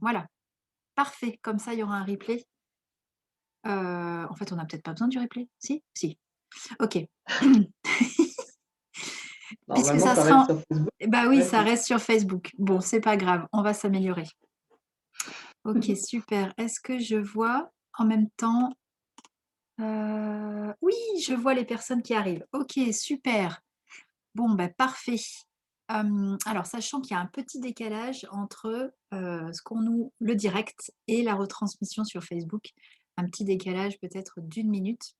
Voilà, parfait. Comme ça, il y aura un replay. En fait, on n'a peut-être pas besoin du replay? Si? Si. OK. Puisque Normalement, ça ça sera reste en sur Facebook. bah oui, Ouais, ça c'est reste sur Facebook. Bon, c'est pas grave, on va s'améliorer. OK, super. Est-ce que je vois en même temps oui, je vois les personnes qui arrivent. OK, super. Bon, bah, parfait. Alors sachant qu'il y a un petit décalage entre, ce qu'on nous le direct et la retransmission sur Facebook. Un petit décalage peut-être d'une minute.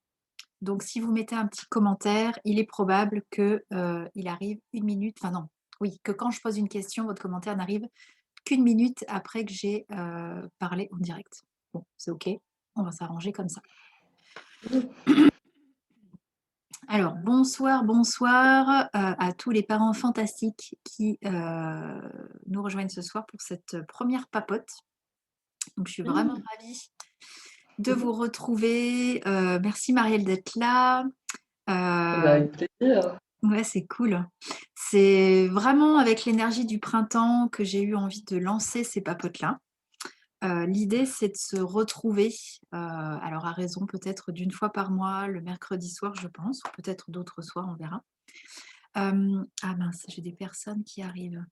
Donc si vous mettez un petit commentaire, il est probable que, il arrive une minute enfin non, oui, que quand je pose une question, votre commentaire n'arrive qu'une minute après que j'ai, parlé en direct. Bon, c'est OK, on va s'arranger comme ça. Alors bonsoir, bonsoir, à tous les parents fantastiques qui, nous rejoignent ce soir pour cette, première papote. Donc je suis vraiment Mmh. ravie de vous retrouver, merci Marielle d'être là. Bah, Heu avec plaisir. Ouais, c'est cool. C'est vraiment avec l'énergie du printemps que j'ai eu envie de lancer ces papotes-là. L'idée, c'est de se retrouver, alors à raison peut-être d'une fois par mois, le mercredi soir, je pense, ou peut-être d'autres soirs, on verra. Ah mince, j'ai des personnes qui arrivent.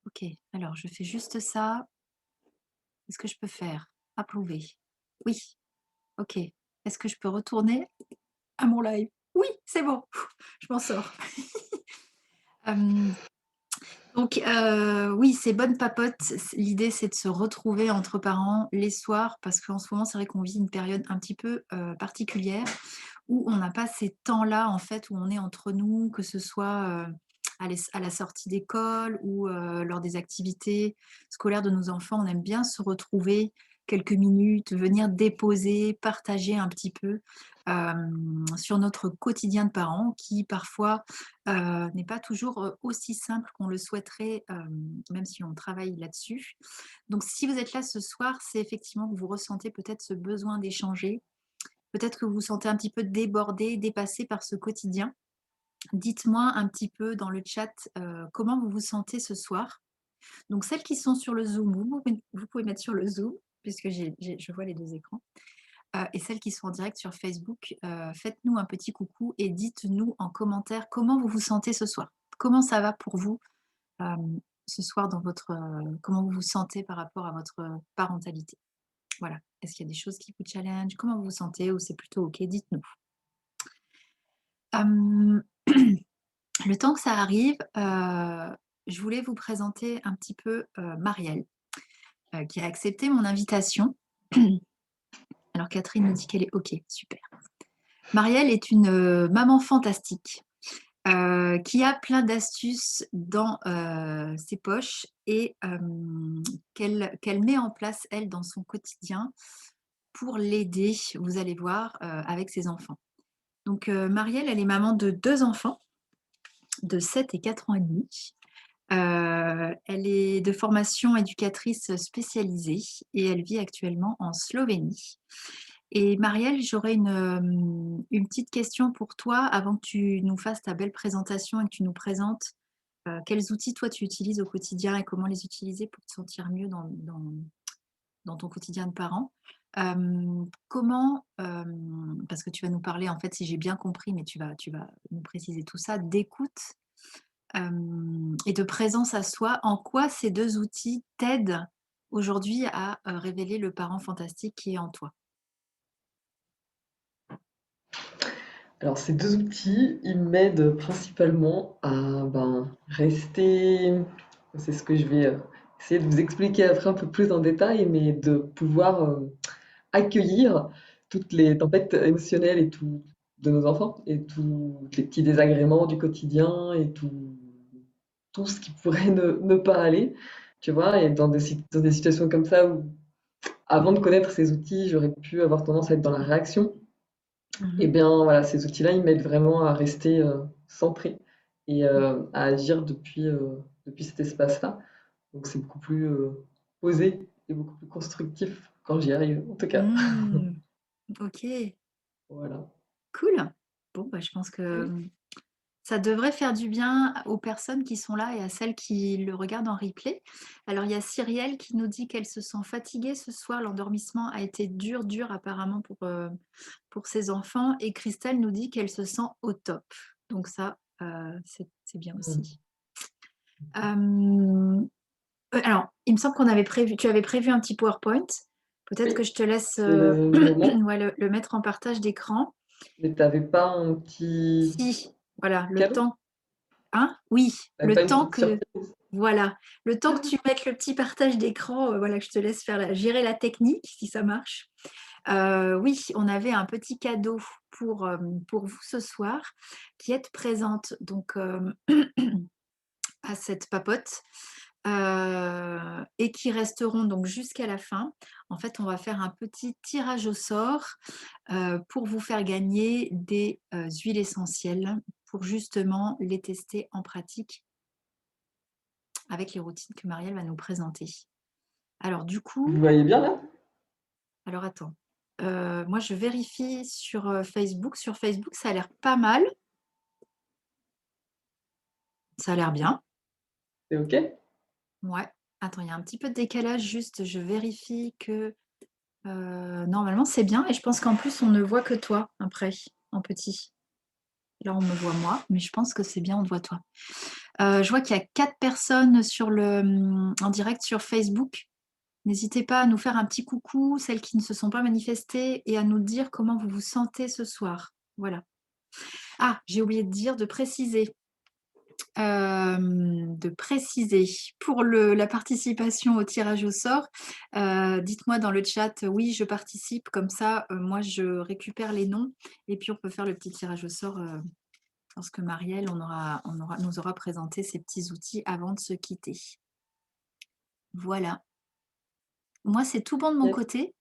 OK, alors je fais juste ça. Qu'est-ce que je peux faire? Approuver. Oui, OK. Est-ce que je peux retourner à mon live? Oui, c'est bon, je m'en sors. Hem Donc, oui, ces bonnes papotes, l'idée, c'est de se retrouver entre parents les soirs parce qu'en ce moment, c'est vrai qu'on vit une période un petit peu, particulière où on n'a pas ces temps-là, en fait, où on est entre nous, que ce soit, à la sortie d'école ou, lors des activités scolaires de nos enfants. On aime bien se retrouver quelques minutes, venir déposer, partager un petit peu, sur notre quotidien de parents qui parfois, n'est pas toujours, aussi simple qu'on le souhaiterait, même si on travaille là-dessus. Donc si vous êtes là ce soir, c'est effectivement que vous ressentez peut-être ce besoin d'échanger, peut-être que vous vous sentez un petit peu débordé, dépassé par ce quotidien. Dites-moi un petit peu dans le chat, comment vous vous sentez ce soir? Donc celles qui sont sur le Zoom, vous pouvez mettre sur le Zoom puisque je vois les 2 écrans. Et celles qui sont en direct sur Facebook, faites-nous un petit coucou et dites-nous en commentaire comment vous vous sentez ce soir. Comment ça va pour vous, ce soir dans votre, comment vous vous sentez par rapport à votre, parentalité? Voilà. Est-ce qu'il y a des choses qui vous challenge? Comment vous vous sentez ou c'est plutôt OK? Dites-nous. Hem, le temps que ça arrive, je voulais vous présenter un petit peu, Marielle, qui a accepté mon invitation. Alors Catherine me dit qu'elle est OK, super. Marielle est une, maman fantastique. Qui a plein d'astuces dans, ses poches et qu'elle met en place, elle, dans son quotidien pour l'aider, vous allez voir, avec ses enfants. Donc, Marielle, elle est maman de 2 enfants de 7 et 4 ans et demi. Elle est de formation éducatrice spécialisée et elle vit actuellement en Slovénie. Et Marielle, j'aurais une petite question pour toi avant que tu nous fasses ta belle présentation et que tu nous présentes, quels outils toi tu utilises au quotidien et comment les utiliser pour te sentir mieux dans ton quotidien de parent. Comment, parce que tu vas nous parler en fait, si j'ai bien compris, mais tu vas nous préciser tout ça, d'écoute, et de présence à soi, en quoi ces 2 outils t'aident aujourd'hui à, révéler le parent fantastique qui est en toi? Alors, ces 2 outils, ils m'aident principalement à, ben, rester c'est ce que je vais, essayer de vous expliquer après un peu plus en détail, mais de pouvoir, accueillir toutes les tempêtes émotionnelles et tout de nos enfants et tous les petits désagréments du quotidien et tout ce qui pourrait ne pas aller, tu vois? Et dans des situations comme ça où, avant de connaître ces outils, j'aurais pu avoir tendance à être dans la réaction. Eh Mmh. bien, voilà, ces outils-là, ils m'aident vraiment à rester centré et à agir depuis cet espace-là. Donc, c'est beaucoup plus posé et beaucoup plus constructif quand j'y arrive, en tout cas. Mmh. OK, Voilà. cool. Bon, bah, je pense que, Ça devrait faire du bien aux personnes qui sont là et à celles qui le regardent en replay. Alors, il y a Cyrielle qui nous dit qu'elle se sent fatiguée ce soir. L'endormissement a été dur, dur apparemment pour ses enfants. Et Christelle nous dit qu'elle se sent au top. Donc ça, c'est bien Mm. aussi. Euh, alors, il me semble tu avais prévu un petit PowerPoint. Peut-être que Oui, je te laisse c'est le moment. ouais, le mettre en partage d'écran. Mais t'avais pas un petit Si, voilà, le cadeau? temps. Hein? Oui, T'avais pas une petite surprise? voilà, le temps que tu mettes le petit partage d'écran, voilà, que je te laisse gérer la technique, si ça marche. Oui, on avait un petit cadeau pour vous ce soir, qui êtes présente donc à cette papote et qui resteront donc jusqu'à la fin. En fait, on va faire un petit tirage au sort pour vous faire gagner des huiles essentielles pour justement les tester en pratique avec les routines que Marielle va nous présenter. Alors du Vous coup, voyez bien là? alors attends, moi je vérifie sur Facebook. Sur Facebook, ça a l'air pas mal. Ça a l'air bien. C'est OK? Ouais. Attends, il y a un petit peu de décalage, juste je vérifie que normalement c'est bien et je pense qu'en plus on ne voit que toi après, en petit. Là on me voit moi, mais je pense que c'est bien, on te voit toi. Je vois qu'il y a 4 personnes en direct sur Facebook. N'hésitez pas à nous faire un petit coucou, celles qui ne se sont pas manifestées, et à nous dire comment vous vous sentez ce soir. Voilà. Ah, j'ai oublié de dire, de préciser pour la participation au tirage au sort. Dites-moi dans le chat, oui, je participe, comme ça, moi, je récupère les noms, et puis on peut faire le petit tirage au sort lorsque Marielle nous aura présenté ces petits outils avant de se quitter. Voilà. Moi, c'est tout bon de mon Ok, côté.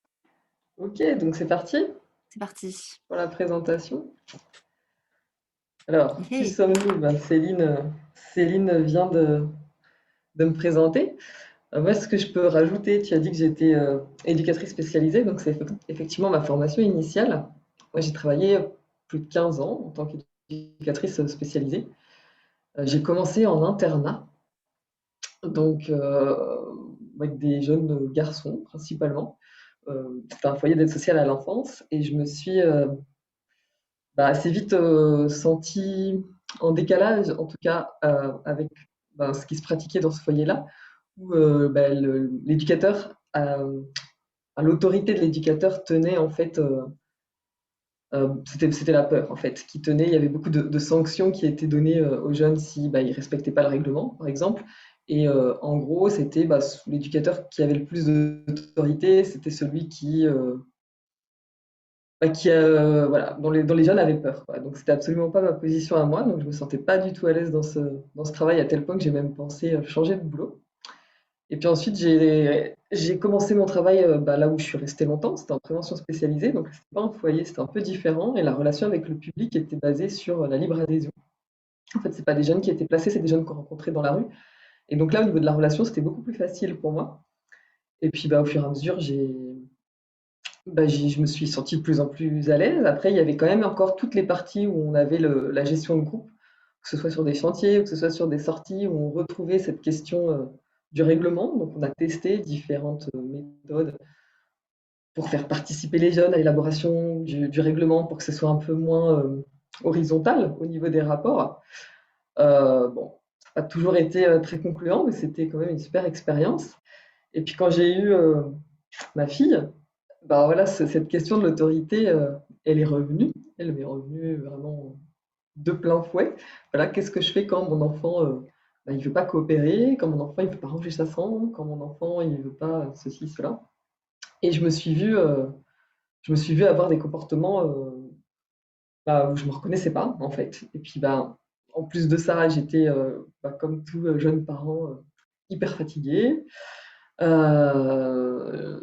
ok, donc c'est parti C'est parti. pour la présentation. Alors, qui Hey. sommes-nous? Ben, Céline vient de me présenter. Moi, ce que je peux rajouter, tu as dit que j'étais éducatrice spécialisée, donc c'est effectivement ma formation initiale. Moi, j'ai travaillé plus de 15 ans en tant qu'éducatrice spécialisée. J'ai commencé en internat, donc avec des jeunes garçons principalement. C'était un foyer d'aide sociale à l'enfance et je me suis assez vite sentie en décalage, en tout cas avec ce qui se pratiquait dans ce foyer-là, où l'éducateur, l'autorité de l'éducateur tenait en fait, c'était la peur en fait qui tenait. Il y avait beaucoup de sanctions qui étaient données aux jeunes si ils ne respectaient pas le règlement, par exemple. Et en gros, c'était l'éducateur qui avait le plus d'autorité, c'était celui qui voilà, dont les jeunes avaient peur, quoi. Donc c'était absolument pas ma position à moi, donc je me sentais pas du tout à l'aise dans ce travail, à tel point que j'ai même pensé changer de boulot. Et puis ensuite, j'ai commencé mon travail là où je suis restée longtemps, c'était en prévention spécialisée, donc c'était pas un foyer, c'était un peu différent, et la relation avec le public était basée sur la libre adhésion. En fait, c'est pas des jeunes qui étaient placés, c'est des jeunes qu'on rencontrait dans la rue. Et donc là, au niveau de la relation, c'était beaucoup plus facile pour moi. Et puis au fur et à mesure, je me suis sentie de plus en plus à l'aise. Après, il y avait quand même encore toutes les parties où on avait la gestion de groupe, que ce soit sur des chantiers ou que ce soit sur des sorties, où on retrouvait cette question du règlement. Donc, on a testé différentes méthodes pour faire participer les jeunes à l'élaboration du règlement, pour que ce soit un peu moins horizontal au niveau des rapports. Bon, ça n'a pas toujours été très concluant, mais c'était quand même une super expérience. Et puis, quand j'ai eu ma fille, voilà, cette question de l'autorité, elle est revenue. Elle m'est revenue vraiment de plein fouet. Voilà, qu'est-ce que je fais quand mon enfant, il veut pas coopérer, quand mon enfant, il veut pas ranger sa chambre, quand mon enfant, il veut pas ceci, cela. Et je me suis vue avoir des comportements où je me reconnaissais pas, en fait. Et puis, en plus de ça, j'étais, comme tout jeune parent, hyper fatiguée. Euh,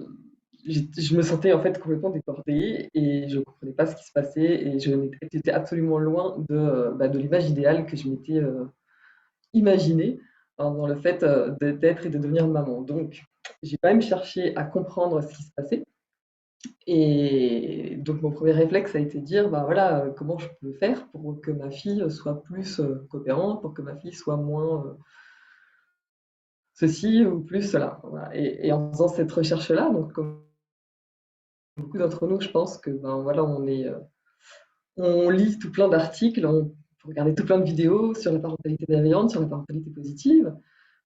je me sentais en fait complètement débordée et je ne comprenais pas ce qui se passait et j'étais absolument loin de l'image idéale que je m'étais imaginée dans le fait d'être et de devenir maman. Donc, j'ai quand même cherché à comprendre ce qui se passait Et donc mon premier réflexe a été de dire, bah voilà, comment je peux faire pour que ma fille soit plus coopérante, pour que ma fille soit moins ceci ou plus cela. Voilà. Et en faisant cette recherche-là, donc comme beaucoup d'entre nous, je pense que ben voilà, on lit tout plein d'articles, on peut regarder tout plein de vidéos sur la parentalité bienveillante, sur la parentalité positive.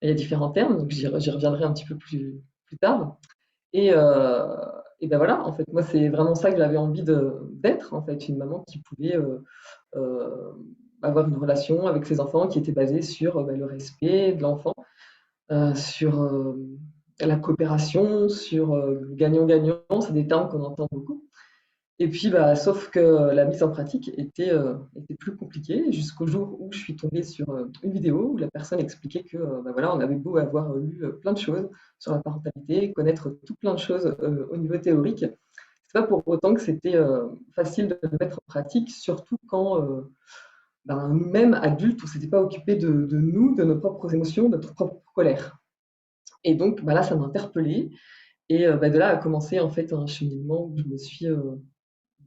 Et il y a différents termes, donc j'y reviendrai un petit peu plus tard. Et, euh, et ben voilà, en fait, moi, c'est vraiment ça que j'avais envie d'être, en fait, une maman qui pouvait euh, avoir une relation avec ses enfants qui était basée sur ben, le respect de l'enfant, sur la coopération, sur le gagnant-gagnant, c'est des termes qu'on entend beaucoup. Et puis, bah, sauf que la mise en pratique était plus compliquée jusqu'au jour où je suis tombée sur une vidéo où la personne expliquait que bah, voilà, on avait beau avoir lu plein de choses sur la parentalité, connaître tout plein de choses au niveau théorique, c'est pas pour autant que c'était facile de le mettre en pratique, surtout quand ben, nous-mêmes, adultes, on ne s'était pas occupé de nous, de nos propres émotions, de notre propre colère. Et donc bah, là, ça m'a interpellée. Et bah, de là a commencé en fait un cheminement où je me suis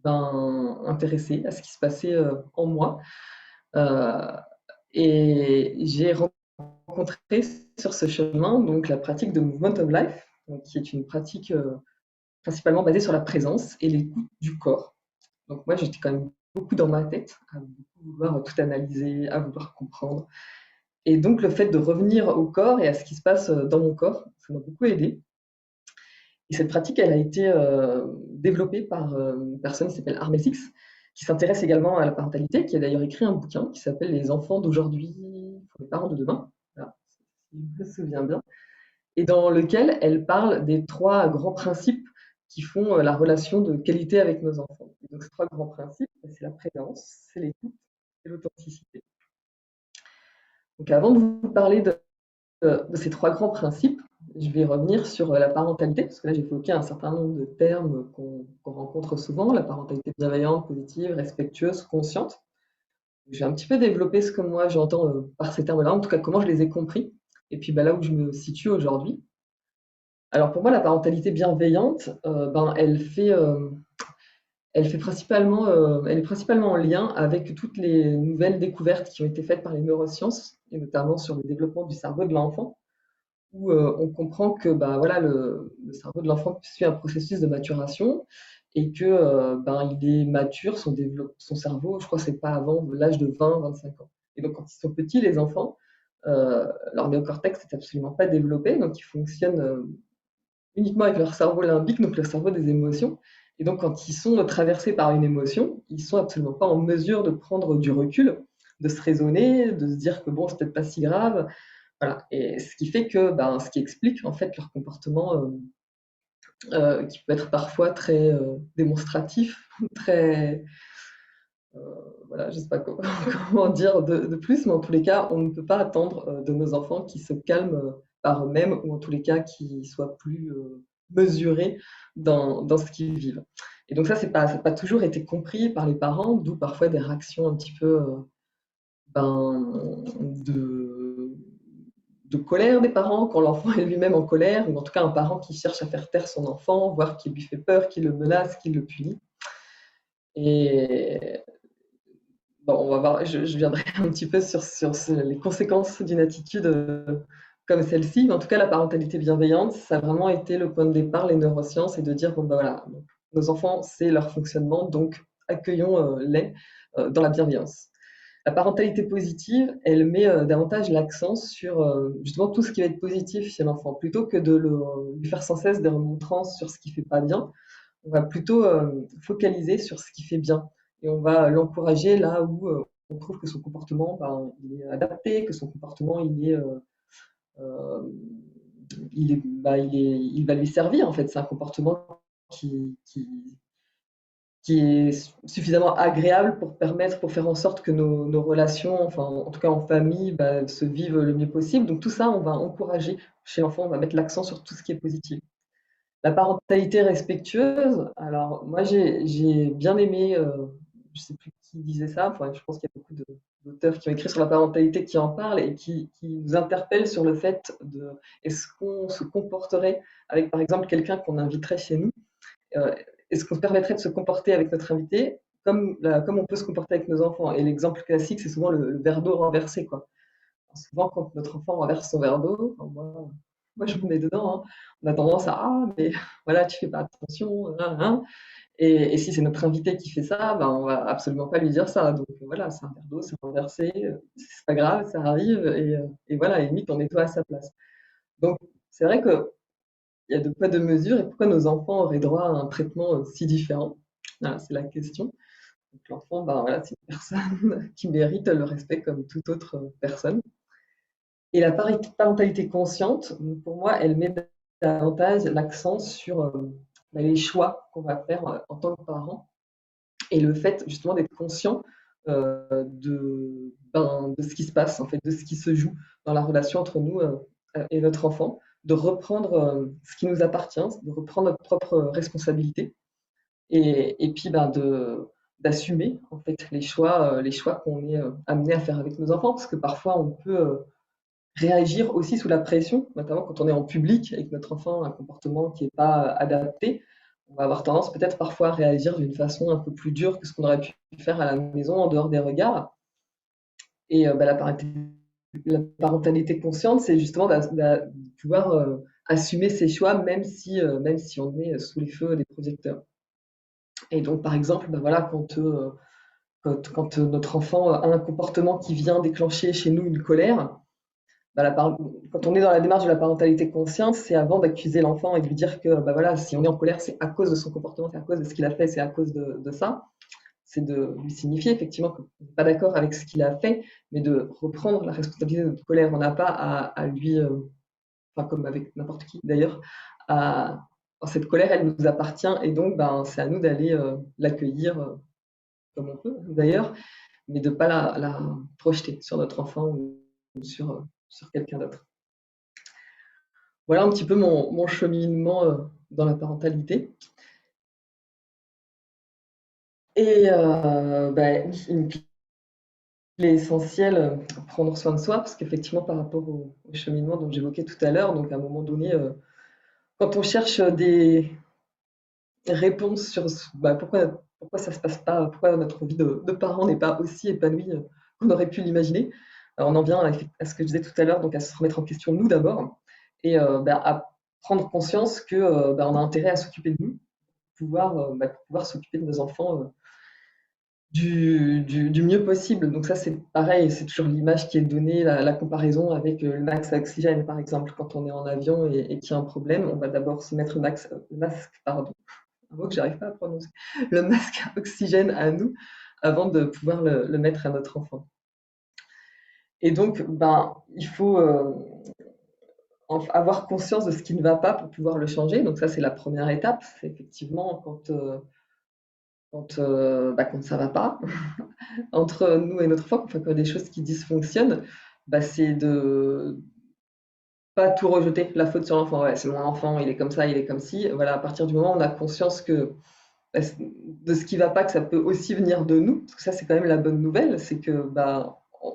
ben, intéressée à ce qui se passait en moi. Euh, et j'ai rencontré sur ce chemin donc la pratique de Movement of Life, donc, qui est une pratique principalement basée sur la présence et l'écoute du corps. Donc moi, j'étais quand même beaucoup dans ma tête, à vouloir tout analyser, à vouloir comprendre. Et donc le fait de revenir au corps et à ce qui se passe dans mon corps, ça m'a beaucoup aidé. Et cette pratique, elle a été développée par une personne qui s'appelle Armel Six, qui s'intéresse également à la parentalité, qui a d'ailleurs écrit un bouquin qui s'appelle Les enfants d'aujourd'hui pour les parents de demain, voilà, si je me souviens bien, et dans lequel elle parle des trois grands principes qui font la relation de qualité avec nos enfants. Et donc ces trois grands principes, c'est la présence, c'est l'écoute et l'authenticité. Donc avant de vous parler de ces trois grands principes, je vais revenir sur la parentalité, parce que là j'ai évoqué un certain nombre de termes qu'on rencontre souvent, la parentalité bienveillante, positive, respectueuse, consciente. Je vais un petit peu développer ce que moi j'entends par ces termes-là, en tout cas comment je les ai compris, et puis bah, là où je me situe aujourd'hui. Alors pour moi, la parentalité bienveillante, ben, elle est principalement en lien avec toutes les nouvelles découvertes qui ont été faites par les neurosciences, et notamment sur le développement du cerveau de l'enfant, où on comprend que bah, voilà, le cerveau de l'enfant suit un processus de maturation et que ben, il est mature, son cerveau, je crois que c'est pas avant l'âge de 20-25 ans. Et donc quand ils sont petits, les enfants, leur néocortex n'est absolument pas développé, donc ils fonctionnent uniquement avec leur cerveau limbique, donc le cerveau des émotions. Et donc quand ils sont traversés par une émotion, ils sont absolument pas en mesure de prendre du recul, de se raisonner, de se dire que bon, c'est peut-être pas si grave, voilà. Et ce qui fait que, ben, ce qui explique en fait leur comportement qui peut être parfois très démonstratif, très, euh, voilà, je sais pas comment dire de plus, mais en tous les cas, on ne peut pas attendre de nos enfants qu'ils se calment par eux-mêmes ou en tous les cas qu'ils soient plus mesurés dans ce qu'ils vivent. Et donc ça n'a pas toujours été compris par les parents, d'où parfois des réactions un petit peu ben, de colère des parents quand l'enfant est lui-même en colère, ou en tout cas un parent qui cherche à faire taire son enfant, voire qui lui fait peur, qui le menace, qui le punit. Et bon, on va voir, je viendrai un petit peu sur les conséquences d'une attitude comme celle-ci, mais en tout cas la parentalité bienveillante, ça a vraiment été le point de départ, les neurosciences, et de dire, bon ben voilà, donc, nos enfants, c'est leur fonctionnement, donc accueillons-les dans la bienveillance. La parentalité positive, elle met davantage l'accent sur justement tout ce qui va être positif chez l'enfant, plutôt que de lui faire sans cesse des remontrances sur ce qui ne fait pas bien. On va plutôt focaliser sur ce qui fait bien et on va l'encourager là où on trouve que son comportement ben, il est adapté, que son comportement euh, il va lui servir en fait. C'est un comportement qui, qui, qui est suffisamment agréable pour faire en sorte que nos relations, enfin en tout cas en famille, bah, se vivent le mieux possible. Donc tout ça, on va encourager chez l'enfant, on va mettre l'accent sur tout ce qui est positif. La parentalité respectueuse, alors moi j'ai bien aimé, je ne sais plus qui disait ça, enfin, je pense qu'il y a beaucoup d'auteurs qui ont écrit sur la parentalité qui en parlent et qui nous interpellent sur le fait est-ce qu'on se comporterait avec par exemple quelqu'un qu'on inviterait chez nous est-ce qu'on se permettrait de se comporter avec notre invité comme on peut se comporter avec nos enfants? Et l'exemple classique, c'est souvent le verre d'eau renversé, quoi. Souvent, quand notre enfant renverse son verre d'eau, enfin, moi je me mets dedans, hein, on a tendance à ah, mais voilà, tu fais pas attention, hein, hein. Et si c'est notre invité qui fait ça, ben, on va absolument pas lui dire ça. Donc voilà, c'est un verre d'eau, c'est renversé, c'est pas grave, ça arrive, et voilà, et limite, on nettoie à sa place. Donc c'est vrai qu'il y a de poids de mesure, et pourquoi nos enfants auraient droit à un traitement si différent? Voilà, c'est la question. Donc l'enfant, ben, voilà, c'est une personne qui mérite le respect comme toute autre personne. Et la parentalité consciente, pour moi, elle met davantage l'accent sur les choix qu'on va faire en tant que parent, et le fait justement d'être conscient de ce qui se passe, en fait, de ce qui se joue dans la relation entre nous et notre enfant, de reprendre ce qui nous appartient, de reprendre notre propre responsabilité, et puis d'assumer en fait les choix qu'on est amené à faire avec nos enfants, parce que parfois on peut réagir aussi sous la pression, notamment quand on est en public et que notre enfant a un comportement qui n'est pas adapté. On va avoir tendance peut-être parfois à réagir d'une façon un peu plus dure que ce qu'on aurait pu faire à la maison en dehors des regards. Et la parentalité consciente, c'est justement de pouvoir assumer ses choix, même si on est sous les feux des projecteurs. Et donc, par exemple, ben voilà, quand notre enfant a un comportement qui vient déclencher chez nous une colère, bah, quand on est dans la démarche de la parentalité consciente, c'est avant d'accuser l'enfant et de lui dire que bah, voilà, si on est en colère, c'est à cause de son comportement, c'est à cause de ce qu'il a fait, c'est à cause de ça. C'est de lui signifier effectivement qu'on n'est pas d'accord avec ce qu'il a fait, mais de reprendre la responsabilité de notre colère. On n'a pas à lui, enfin comme avec n'importe qui d'ailleurs, cette colère, elle nous appartient, et donc ben, c'est à nous d'aller l'accueillir comme on peut d'ailleurs, mais de ne pas la projeter sur notre enfant ou sur quelqu'un d'autre. Voilà un petit peu mon cheminement dans la parentalité. Et oui, une clé essentielle, prendre soin de soi, parce qu'effectivement, par rapport au cheminement dont j'évoquais tout à l'heure, donc à un moment donné, quand on cherche des réponses sur pourquoi ça se passe pas, pourquoi notre vie de parent n'est pas aussi épanouie qu'on aurait pu l'imaginer, on en vient à ce que je disais tout à l'heure, donc à se remettre en question nous d'abord, et à prendre conscience que on a intérêt à s'occuper de nous, pour pouvoir s'occuper de nos enfants du mieux possible. Donc ça, c'est pareil, c'est toujours l'image qui est donnée, la comparaison avec le masque à oxygène, par exemple. Quand on est en avion et qu'il y a un problème, on va d'abord se mettre le masque, pardon, un mot que j'arrive pas à prononcer, le masque à oxygène à nous, avant de pouvoir le mettre à notre enfant. Et donc, il faut avoir conscience de ce qui ne va pas pour pouvoir le changer. Donc ça, c'est la première étape. C'est effectivement quand ça va pas entre nous et notre enfant, enfin, quand il y a des choses qui dysfonctionnent, c'est de pas tout rejeter la faute sur l'enfant. Ouais, c'est mon enfant, il est comme ça, il est comme ci. Voilà, à partir du moment où on a conscience de ce qui va pas, que ça peut aussi venir de nous, parce que ça, c'est quand même la bonne nouvelle, c'est que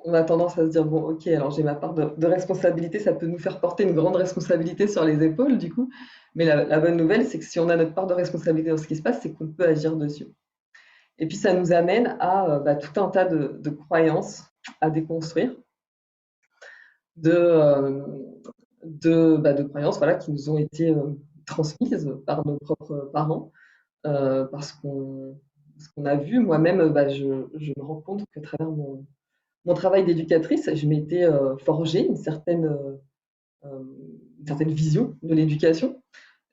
on a tendance à se dire bon, ok, alors j'ai ma part de responsabilité, ça peut nous faire porter une grande responsabilité sur les épaules, du coup. Mais la bonne nouvelle, c'est que si on a notre part de responsabilité dans ce qui se passe, c'est qu'on peut agir dessus. Et puis ça nous amène à tout un tas de croyances à déconstruire, de croyances voilà, qui nous ont été transmises par nos propres parents, parce qu'on a vu, moi-même, je me rends compte qu'à travers mon travail d'éducatrice, je m'étais forgé une certaine vision de l'éducation,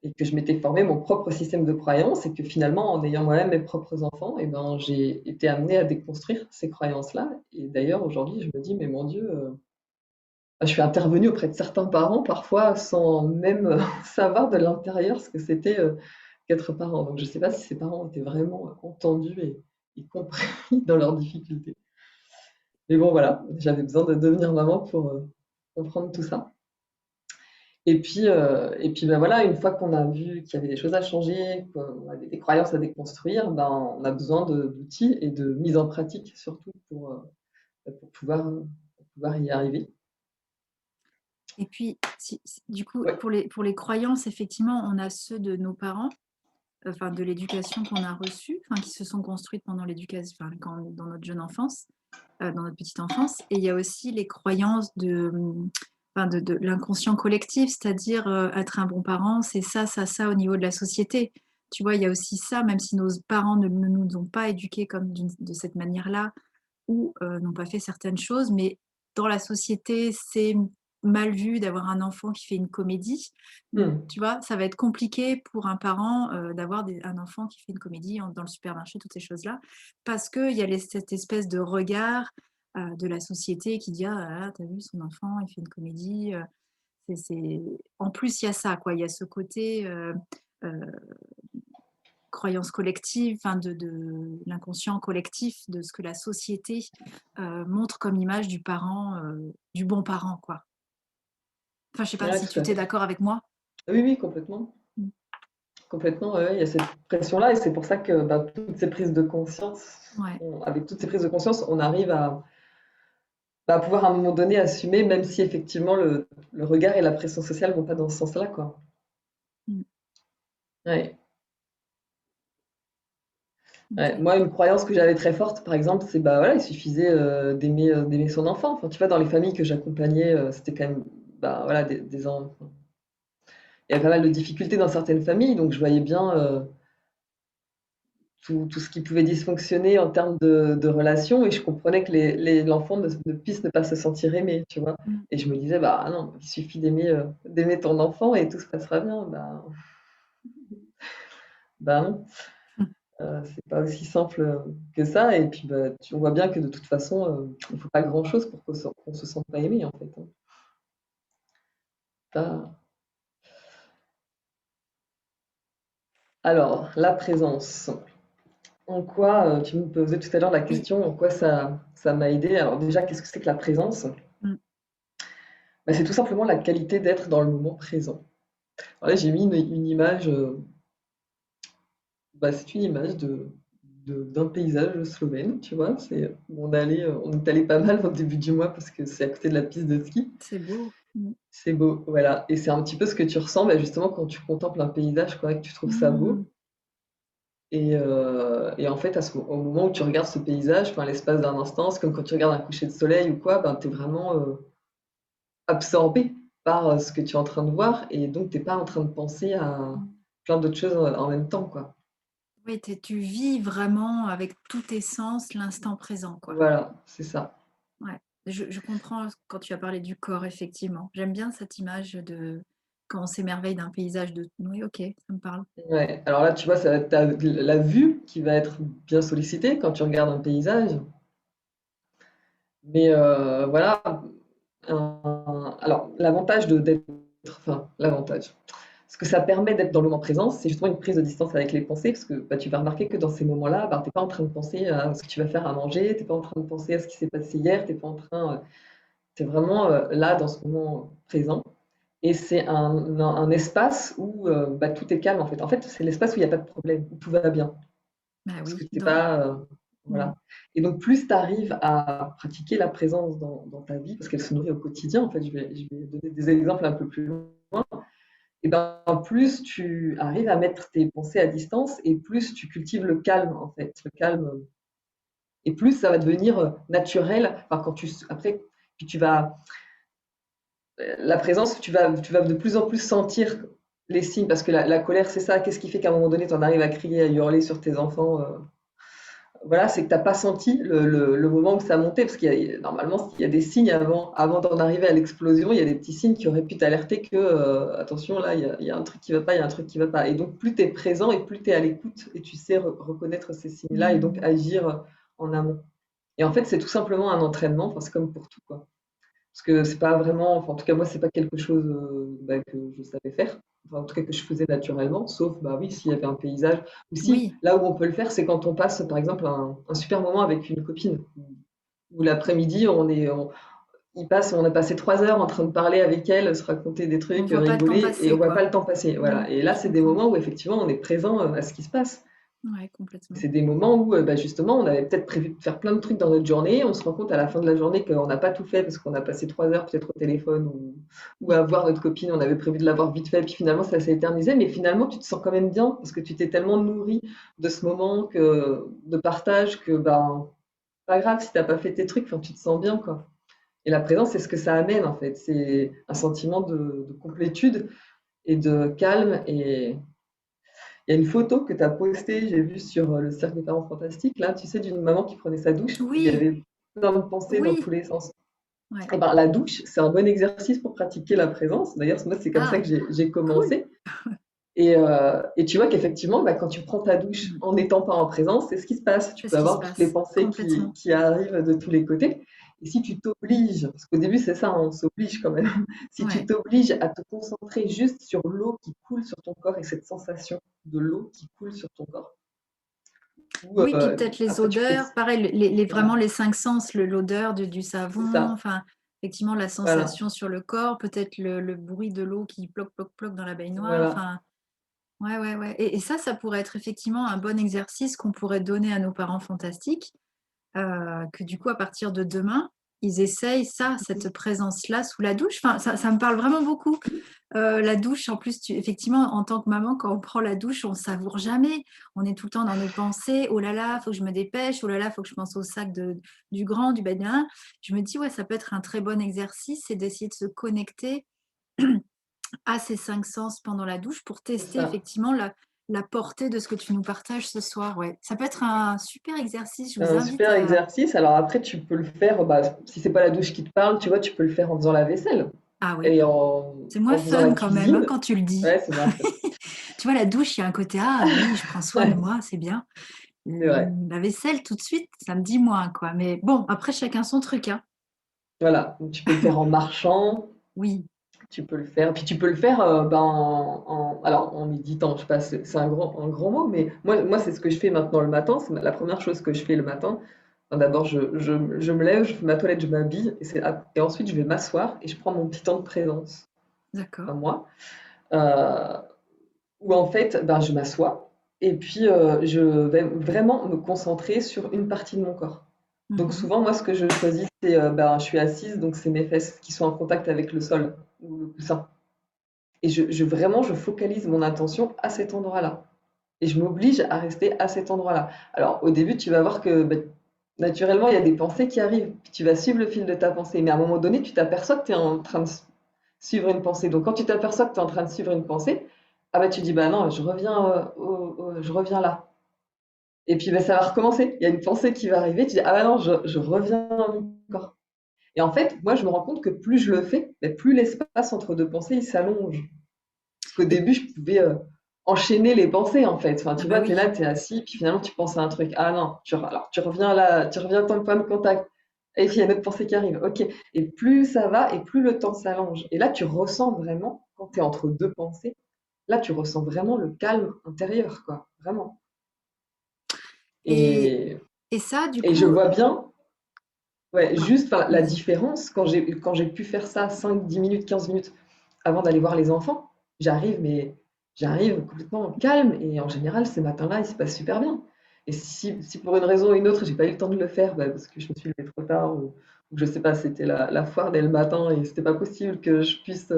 et que je m'étais formé mon propre système de croyances, et que finalement, en ayant moi-même mes propres enfants, j'ai été amenée à déconstruire ces croyances-là. Et d'ailleurs, aujourd'hui, je me dis, mais mon Dieu, je suis intervenue auprès de certains parents, parfois sans même savoir de l'intérieur ce que c'était qu'être parent. Donc, je ne sais pas si ces parents étaient vraiment entendus et compris dans leurs difficultés. Mais bon, voilà, j'avais besoin de devenir maman pour comprendre tout ça. Et puis voilà, une fois qu'on a vu qu'il y avait des choses à changer, qu'on avait des croyances à déconstruire, on a besoin d'outils et de mise en pratique surtout pour pouvoir y arriver. Et puis, du coup, Ouais. pour les croyances, effectivement, on a ceux de nos parents, enfin, de l'éducation qu'on a reçue, enfin, qui se sont construites pendant l'éducation, enfin, dans notre jeune enfance, dans notre petite enfance. Et il y a aussi les croyances enfin, de l'inconscient collectif, c'est-à-dire être un bon parent, c'est ça au niveau de la société. Tu vois, il y a aussi ça, même si nos parents ne nous ont pas éduqués comme de cette manière-là, ou n'ont pas fait certaines choses, mais dans la société, c'est mal vu d'avoir un enfant qui fait une comédie. Donc, Hmm. tu vois, ça va être compliqué pour un parent, d'avoir un enfant qui fait une comédie dans le supermarché, toutes ces choses-là, parce qu'il y a cette espèce de regard de la société qui dit: «Ah, t'as vu son enfant, il fait une comédie». En plus, il y a ça, quoi. Il y a ce côté euh, croyance collective, enfin de l'inconscient collectif, de ce que la société montre comme image du parent, du bon parent, quoi. Enfin, je sais pas Ouais, si tout tu à t'es fait. d'accord avec moi. Oui, oui, complètement. Mm. Complètement, ouais, ouais, il y a cette pression-là et c'est pour ça que bah, toutes ces prises de conscience, Ouais. avec toutes ces prises de conscience, on arrive à pouvoir à un moment donné assumer, même si effectivement le regard et la pression sociale vont pas dans ce sens-là, quoi. Mm. Ouais. Ouais. Ok. Moi, une croyance que j'avais très forte, par exemple, c'est bah voilà, il suffisait d'aimer son enfant. Enfin, tu vois, dans les familles que j'accompagnais, c'était quand même bah, voilà, des enfants. Il y avait pas mal de difficultés dans certaines familles, donc je voyais bien tout ce qui pouvait dysfonctionner en termes de relations et je comprenais que l'enfant ne puisse ne pas se sentir aimé, tu vois. Mm. Et je me disais, bah non, il suffit d'aimer ton enfant et tout se passera bien. Bah non, Mm. c'est pas aussi simple que ça. Et puis bah, on voit bien que de toute façon, il ne faut pas grand-chose pour qu'on se sente pas aimé en fait, hein. Pas- Alors, la présence. En quoi, tu me posais tout à l'heure la Oui. question, en quoi ça m'a aidé. Alors déjà, qu'est-ce que c'est que la présence? Mm. Bah, c'est tout simplement la qualité d'être dans le moment présent. Alors là, j'ai mis une image, bah, c'est une image d'un paysage slovène, tu vois. On est allé pas mal au début du mois parce que c'est à côté de la piste de ski. C'est beau. Mm. C'est beau, voilà. Et c'est un petit peu ce que tu ressens, bah, justement, quand tu contemples un paysage, quoi, que tu trouves ça beau. Mm. Et en fait, au moment où tu regardes ce paysage, enfin, l'espace d'un instant, c'est comme quand tu regardes un coucher de soleil ou quoi, ben, tu es vraiment absorbé par ce que tu es en train de voir. Et donc, tu n'es pas en train de penser à Mm. plein d'autres choses en même temps, quoi. Oui, tu vis vraiment avec tous tes sens l'instant présent, quoi. Voilà, c'est ça. Ouais. Je comprends quand tu as parlé du corps, effectivement. J'aime bien cette image de quand on s'émerveille d'un paysage de. Oui, ok, ça me parle. Ouais. Alors là, tu vois, ça va être la vue qui va être bien sollicitée quand tu regardes un paysage. Mais voilà. Alors, l'avantage. Ce que ça permet d'être dans le moment présent, c'est justement une prise de distance avec les pensées, parce que bah, tu vas remarquer que dans ces moments-là, bah, tu n'es pas en train de penser à ce que tu vas faire à manger, tu n'es pas en train de penser à ce qui s'est passé hier, tu pas en train, tu es vraiment là dans ce moment présent. Et c'est un espace où bah, tout est calme en fait. En fait, c'est l'espace où il n'y a pas de problème, où tout va bien. Bah Parce que oui, t'es pas. Voilà. Et donc, plus tu arrives à pratiquer la présence dans ta vie, parce qu'elle se nourrit au quotidien, en fait, je vais donner des exemples un peu plus loin, et ben, plus tu arrives à mettre tes pensées à distance et plus tu cultives le calme, en fait. Le calme. Et plus ça va devenir naturel. Enfin, après, puis tu vas. La présence, tu vas de plus en plus sentir les signes, parce que la colère, c'est ça. Qu'est-ce qui fait qu'à un moment donné, tu en arrives à crier, à hurler sur tes enfants voilà, c'est que tu n'as pas senti le moment où ça montait, parce normalement, il y a des signes avant d'en arriver à l'explosion, il y a des petits signes qui auraient pu t'alerter que, attention, là, il y a un truc qui ne va pas, il y a un truc qui ne va pas. Et donc, plus tu es présent et plus tu es à l'écoute et tu sais reconnaître ces signes-là et donc Mm. agir en amont. Et en fait, c'est tout simplement un entraînement, enfin, c'est comme pour tout, quoi. Parce que c'est pas vraiment, enfin, en tout cas, moi, c'est pas quelque chose bah, que je savais faire. Enfin, en tout cas, que je faisais naturellement, sauf, bah oui, s'il y avait un paysage. Ou si, Oui, là où on peut le faire, c'est quand on passe, par exemple, un super moment avec une copine. Ou l'après-midi, on a passé 3 heures en train de parler avec elle, se raconter des on trucs, voit pas le temps rigoler, et on passer, voit quoi. pas le temps passer. Mm. Voilà. Et là, Je c'est des comprends. moments où effectivement, on est présent à ce qui se passe. Ouais, complètement. C'est des moments où, bah, justement, on avait peut-être prévu de faire plein de trucs dans notre journée. On se rend compte à la fin de la journée qu'on n'a pas tout fait parce qu'on a passé 3 heures peut-être au téléphone ou Oui, à voir notre copine. On avait prévu de la voir vite fait, puis finalement, ça s'est éternisé. Mais finalement, tu te sens quand même bien parce que tu t'es tellement nourri de ce moment de partage que, ben, pas grave si t'as pas fait tes trucs, enfin, tu te sens bien, quoi. Et la présence, c'est ce que ça amène, en fait. C'est un sentiment de complétude et de calme. Et il y a une photo que tu as postée, j'ai vue sur le Cercle des Parents Fantastiques, là, tu sais, d'une maman qui prenait sa douche, et il y oui, avait plein de pensées dans tous oui. les sens. Ouais. Et ben, la douche, c'est un bon exercice pour pratiquer la présence. D'ailleurs, moi, c'est comme ça Ah, que j'ai cool. commencé. Et tu vois qu'effectivement, bah, quand tu prends ta douche Mmh. en n'étant pas en présence, c'est ce qui se passe. Tu C'est peux ce qui se avoir toutes les passe, pensées complètement. qui arrivent de tous les côtés. Et si tu t'obliges, parce qu'au début c'est ça, on s'oblige quand même, si tu Ouais. t'obliges à te concentrer juste sur l'eau qui coule sur ton corps et cette sensation de l'eau qui coule sur ton corps, ou Oui, puis peut-être les après tu peux... odeurs, pareil, vraiment Voilà, les 5 sens, l'odeur du c'est savon, ça, enfin, effectivement, la voilà, sensation sur le corps, peut-être le bruit de l'eau qui ploc, ploc, ploc dans la baignoire, voilà. enfin, ouais, ouais, ouais, et ça pourrait être effectivement un bon exercice qu'on pourrait donner à nos parents fantastiques. Que du coup, à partir de demain, ils essayent ça, cette présence-là sous la douche. Enfin, ça me parle vraiment beaucoup. La douche, en plus, effectivement, en tant que maman, quand on prend la douche, on savoure jamais. On est tout le temps dans nos pensées. Oh là là, faut que je me dépêche. Oh là là, faut que je pense au sac du grand, du badin. Je me dis, ouais, ça peut être un très bon exercice, c'est d'essayer de se connecter à ces 5 sens pendant la douche pour C'est tester ça. effectivement la portée de ce que tu nous partages ce soir. Ouais, ça peut être un super exercice. Je C'est vous un invite super à. exercice. Alors après, tu peux le faire, bah, si c'est pas la douche qui te parle, tu vois, tu peux le faire en faisant la vaisselle Ah oui, et c'est moins en faisant la fun quand même, hein, cuisine. quand tu le dis. Ouais, c'est moins fun. Tu vois, la douche, il y a un côté: «Ah oui, je prends soin de Ouais, moi, c'est bien». c'est vrai. La vaisselle, tout de suite, ça me dit moins, quoi. Mais bon, après chacun son truc, hein. Voilà, donc tu peux le faire en marchant, Oui. tu peux le faire, puis tu peux le faire ben, alors en méditant, je sais pas, c'est un grand mot, mais moi c'est ce que je fais maintenant le matin, c'est la première chose que je fais le matin. Enfin, d'abord, je me lève, je fais ma toilette, je m'habille, et ensuite je vais m'asseoir et je prends mon petit temps de présence à D'accord. moi, euh, où en fait, ben, je m'assois et puis je vais vraiment me concentrer sur une partie de mon corps. Donc Mmh. souvent, moi, ce que je choisis, c'est, ben, je suis assise, donc c'est mes fesses qui sont en contact avec le sol ou le coussin. Et vraiment, je focalise mon attention à cet endroit-là. Et je m'oblige à rester à cet endroit-là. Alors, au début, tu vas voir que ben, naturellement, il y a des pensées qui arrivent. Puis tu vas suivre le fil de ta pensée. Mais à un moment donné, tu t'aperçois que tu es en train de suivre une pensée. Donc, quand tu t'aperçois que tu es en train de suivre une pensée, ah bah, tu dis, bah non, je reviens là. Et puis, ben, ça va recommencer. Il y a une pensée qui va arriver. Tu dis, ah bah non, je reviens encore. Et en fait, moi, je me rends compte que plus je le fais, ben, plus l'espace entre deux pensées, il s'allonge. Parce qu'au Et début, je pouvais enchaîner les pensées, en fait. Enfin, ah tu bah vois, tu es oui. là, tu es assis, puis finalement, tu penses à un truc. Ah non, alors tu reviens là, tu reviens à ton point de contact. Et puis, il y a une autre pensée qui arrive. OK. Et plus ça va, et plus le temps s'allonge. Et là, tu ressens vraiment, quand tu es entre deux pensées, là, tu ressens vraiment le calme intérieur, quoi. Vraiment. Et Et, et ça, du et je coup, vois bien, ouais, ah, juste enfin, la vas-y. différence quand j'ai pu faire ça 5, 10 minutes, 15 minutes avant d'aller voir les enfants, j'arrive complètement calme et en général, ces matins-là, ils se passent super bien. Et si pour une raison ou une autre, j'ai pas eu le temps de le faire, bah, parce que je me suis levée trop tard ou je sais pas, c'était la foire dès le matin et c'était pas possible que je puisse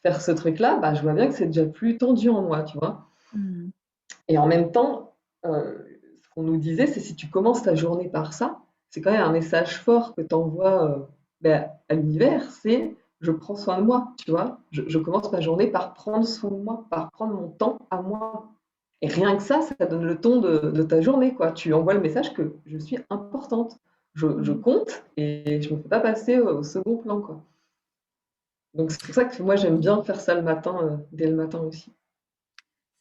faire ce truc-là, bah, je vois bien que c'est déjà plus tendu en moi, tu vois. Mmh. Et en même temps, ce qu'on nous disait, c'est si tu commences ta journée par ça, c'est quand même un message fort que tu envoies ben, à l'univers, c'est je prends soin de moi, tu vois. Je commence ma journée par prendre soin de moi, par prendre mon temps à moi. Et rien que ça donne le ton de ta journée, quoi. Tu envoies le message que je suis importante, je Mmh. compte et je ne me fais pas passer au second plan, quoi. Donc c'est pour ça que moi j'aime bien faire ça le matin, dès le matin aussi.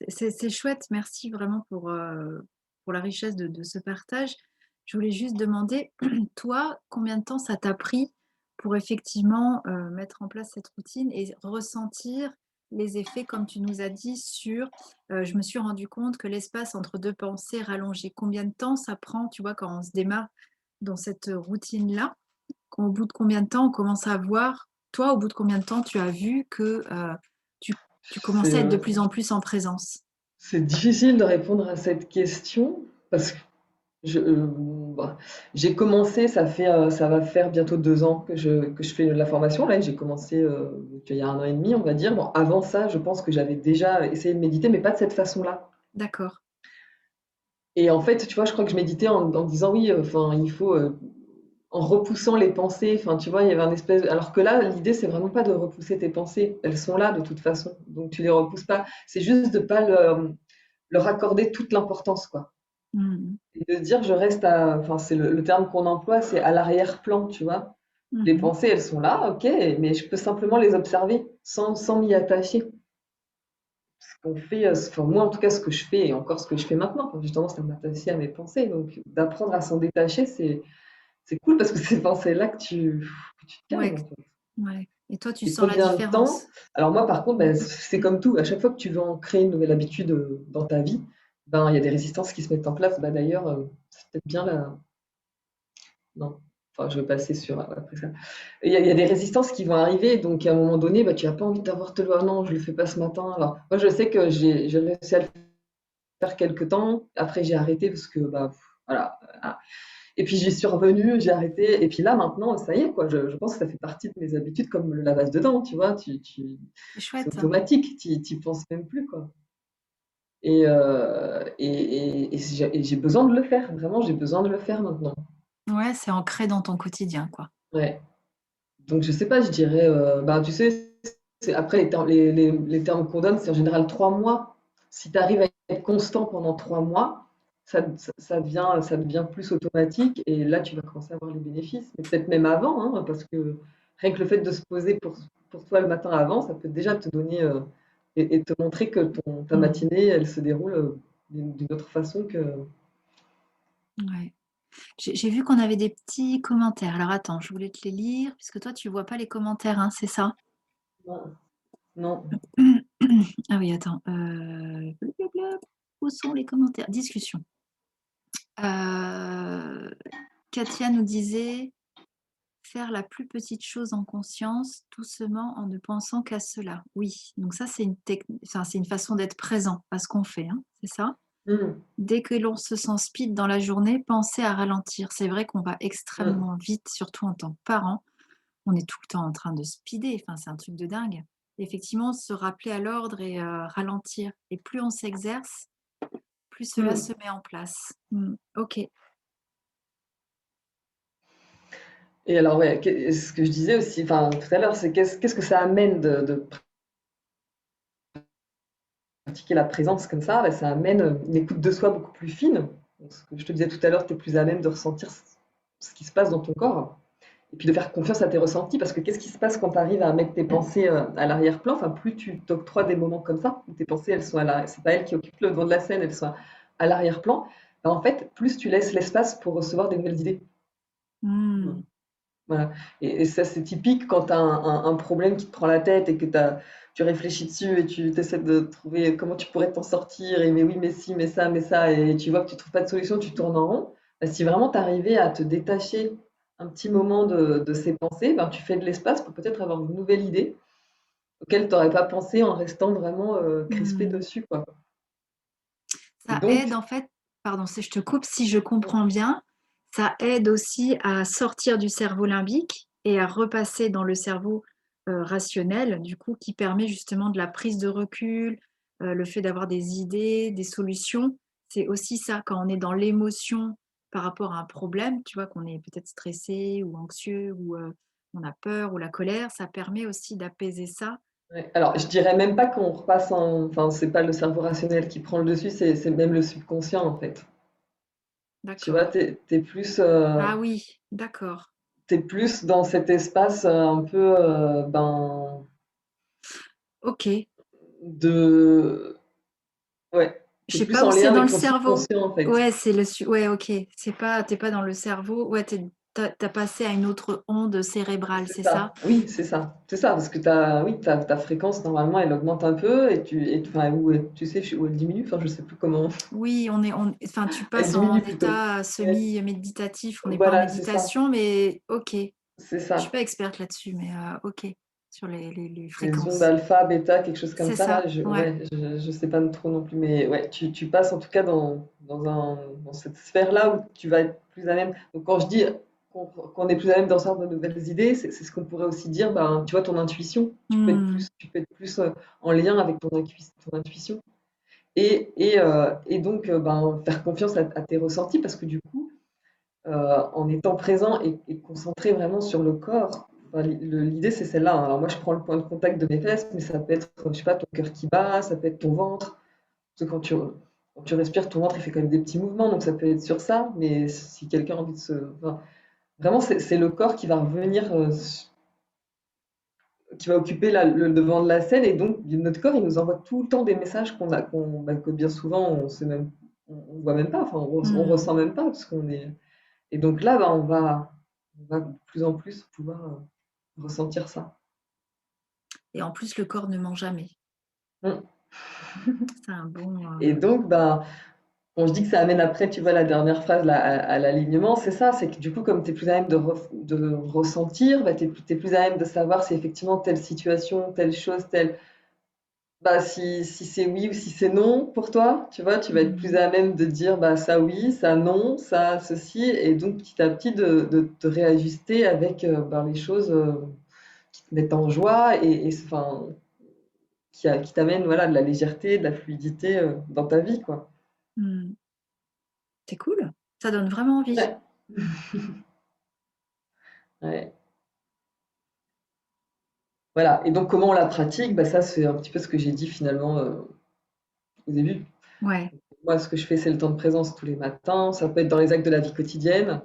C'est chouette, merci vraiment pour la richesse de ce partage. Je voulais juste demander, toi, combien de temps ça t'a pris pour effectivement, mettre en place cette routine et ressentir les effets, comme tu nous as dit, sur, je me suis rendu compte que l'espace entre 2 pensées rallongé. Combien de temps ça prend, tu vois, quand on se démarre dans cette routine-là? Au bout de combien de temps on commence à voir toi, au bout de combien de temps tu as vu que, tu commençais C'est à être de plus en plus en présence? C'est difficile de répondre à cette question parce que je, bah, j'ai commencé, ça va faire bientôt 2 ans que je fais la formation. Là, j'ai commencé il y a 1 an et demi, on va dire. Bon, avant ça, je pense que j'avais déjà essayé de méditer, mais pas de cette façon-là. D'accord. Et en fait, tu vois, je crois que je méditais en disant oui, enfin, il faut, en repoussant les pensées, enfin, tu vois, il y avait un espèce. Alors que là, l'idée, c'est vraiment pas de repousser tes pensées. Elles sont là de toute façon. Donc, tu les repousses pas. C'est juste de pas leur accorder toute l'importance, quoi. Mhm. Et de se dire, je reste à. Enfin, c'est le terme qu'on emploie, c'est à l'arrière-plan, tu vois. Les Mhm. pensées, elles sont là, ok, mais je peux simplement les observer sans m'y attacher. Ce qu'on fait, enfin, moi en tout cas, ce que je fais, et encore ce que je fais maintenant, quand j'ai tendance à m'attacher à mes pensées, donc d'apprendre à s'en détacher, c'est cool parce que ces pensées-là que tu te calmes Ouais, en fait. ouais. Et toi, tu Et sens la combien de temps? différence? Alors moi par contre, ben, c'est comme tout, à chaque fois que tu veux en créer une nouvelle habitude dans ta vie, ben, il y a des résistances qui se mettent en place. Bah, d'ailleurs, c'est peut-être bien la. Non, enfin je vais passer sur après ça. Il y a des résistances qui vont arriver, donc à un moment donné, bah, tu n'as pas envie d'avoir te le «Ah non, je le fais pas ce matin». Alors moi je sais que j'ai réussi à le faire quelques temps, après j'ai arrêté parce que bah, voilà. Et puis j'y suis revenue, j'ai arrêté, et puis là maintenant, ça y est, quoi, je pense que ça fait partie de mes habitudes comme le lavage de dents, tu vois, C'est c'est chouette. automatique, tu y penses même plus, quoi. Et j'ai besoin de le faire, vraiment, j'ai besoin de le faire maintenant. Ouais, c'est ancré dans ton quotidien, quoi. Ouais. Donc je sais pas, je dirais, bah, tu sais, après les termes qu'on donne, c'est en général 3 mois. Si tu arrives à être constant pendant 3 mois, ça devient plus automatique et là tu vas commencer à avoir les bénéfices. Mais peut-être même avant, hein, parce que rien que le fait de se poser pour toi le matin avant, ça peut déjà te donner et te montrer que ta Mhm. matinée, elle se déroule d'une autre façon que. Ouais. J'ai vu qu'on avait des petits commentaires. Alors attends, je voulais te les lire, puisque toi, tu vois pas les commentaires, hein, c'est ça? Non. Non. Ah oui, attends. Blablabla. Où sont les commentaires? Discussion. Euh, Katia nous disait faire la plus petite chose en conscience, doucement, en ne pensant qu'à cela. Oui, donc ça, enfin, c'est une façon d'être présent à ce qu'on fait, hein, c'est ça? Mmh. Dès que l'on se sent speed dans la journée, pensez à ralentir. C'est vrai qu'on va Mmh. extrêmement vite, surtout en tant que parent. On est tout le temps en train de speeder. Enfin, c'est un truc de dingue. Effectivement, se rappeler à l'ordre et ralentir. Et plus on s'exerce, plus cela se Mmh. met en place. Ok. Et alors, ouais, ce que je disais aussi, enfin, tout à l'heure, c'est qu'est-ce que ça amène de pratiquer la présence comme ça? Bah, ça amène une écoute de soi beaucoup plus fine. Donc, ce que je te disais tout à l'heure, tu es plus à même de ressentir ce qui se passe dans ton corps. Et puis de faire confiance à tes ressentis, parce que qu'est-ce qui se passe quand tu arrives à mettre tes pensées à l'arrière-plan? Enfin, plus tu t'octroies des moments comme ça, où tes pensées, elles sont c'est pas elles qui occupent le devant de la scène, elles sont à l'arrière-plan. Bah, en fait, plus tu laisses l'espace pour recevoir des nouvelles idées. Hmm. Voilà. Et ça, c'est typique quand tu as un problème qui te prend la tête et que tu réfléchis dessus et tu essaies de trouver comment tu pourrais t'en sortir. Et mais oui, mais si, mais ça. Et tu vois que tu trouves pas de solution, tu tournes en rond. Bah, si vraiment tu arrivais à te détacher un petit moment de ces pensées, ben, tu fais de l'espace pour peut-être avoir une nouvelle idée auquel tu n'aurais pas pensé en restant vraiment crispé Hmm. dessus, quoi. Et Ça aide donc, en fait, pardon, si je te coupe, si je comprends bien, ça aide aussi à sortir du cerveau limbique et à repasser dans le cerveau rationnel, du coup, qui permet justement de la prise de recul, le fait d'avoir des idées, des solutions. C'est aussi ça, quand on est dans l'émotion par rapport à un problème, tu vois, qu'on est peut-être stressé ou anxieux ou on a peur ou la colère, ça permet aussi d'apaiser ça. ouais. Alors, je dirais même pas qu'on repasse en. Enfin, c'est pas le cerveau rationnel qui prend le dessus, c'est même le subconscient, en fait. Tu vois, D'accord. Ah oui, d'accord. t'es plus dans cet espace un peu ben, Ok. de. Ouais, Je t'es sais plus pas où en lien c'est dans le avec ton cerveau. subconscient en fait. Ouais, ouais, ok. T'es pas dans le cerveau. Ouais, t'as passé à une autre onde cérébrale, C'est c'est ça? ça, oui, c'est ça. C'est ça, parce que oui, ta fréquence normalement elle augmente un peu enfin, tu sais où elle diminue, enfin je sais plus comment. Oui, enfin, tu Elle passes en diminue plutôt. état Ouais. semi-méditatif. On n'est pas en Voilà, c'est ça. méditation, mais ok. Je C'est suis ça. pas experte là-dessus, mais ok. sur les Les ondes fréquences. alpha, bêta, quelque chose comme C'est ça. ça, ouais. Ouais, je sais pas trop non plus, mais ouais, tu passes en tout cas dans cette sphère-là où tu vas être plus à même. Donc quand je dis qu'on est plus à même d'en sortir de nouvelles idées, c'est ce qu'on pourrait aussi dire, ben, tu vois, ton intuition. Hmm. Tu peux être plus en lien avec ton intuition. Et donc, ben, faire confiance à tes ressentis parce que du coup, en étant présent et concentré vraiment sur le corps. Enfin, l'idée, c'est celle-là, hein. Alors moi, je prends le point de contact de mes fesses, mais ça peut être, je sais pas, ton cœur qui bat, ça peut être ton ventre. Parce que quand tu respires, ton ventre, il fait quand même des petits mouvements, donc ça peut être sur ça. Mais si quelqu'un a envie de se... Enfin, vraiment, c'est le corps qui va revenir, qui va occuper le devant de la scène. Et donc, notre corps, il nous envoie tout le temps des messages bah, que bien souvent, on voit même pas, enfin, on Hmm. ressent même pas, parce qu'on est... Et donc là, bah, on va de plus en plus pouvoir ressentir ça. Et en plus, le corps ne ment jamais. Mm. C'est un bon. Et donc, bah, quand je dis que ça amène après, tu vois, la dernière phrase là, à l'alignement, c'est ça, c'est que du coup, comme tu es plus à même de ressentir, bah, tu es plus à même de savoir si effectivement telle situation, telle chose, telle... Bah, si c'est oui ou si c'est non pour toi, tu vois, tu vas être plus Hmm. à même de dire bah, ça oui, ça non, ça ceci, et donc petit à petit de te réajuster avec ben, les choses qui te mettent en joie enfin, qui t'amène voilà, de la légèreté, de la fluidité dans ta vie, quoi. Hmm. C'est cool. Ça donne vraiment envie. Ouais. Ouais. Voilà. Et donc, comment on la pratique? Bah, ça, c'est un petit peu ce que j'ai dit finalement au début. Ouais. Moi, ce que je fais, c'est le temps de présence tous les matins. Ça peut être dans les actes de la vie quotidienne.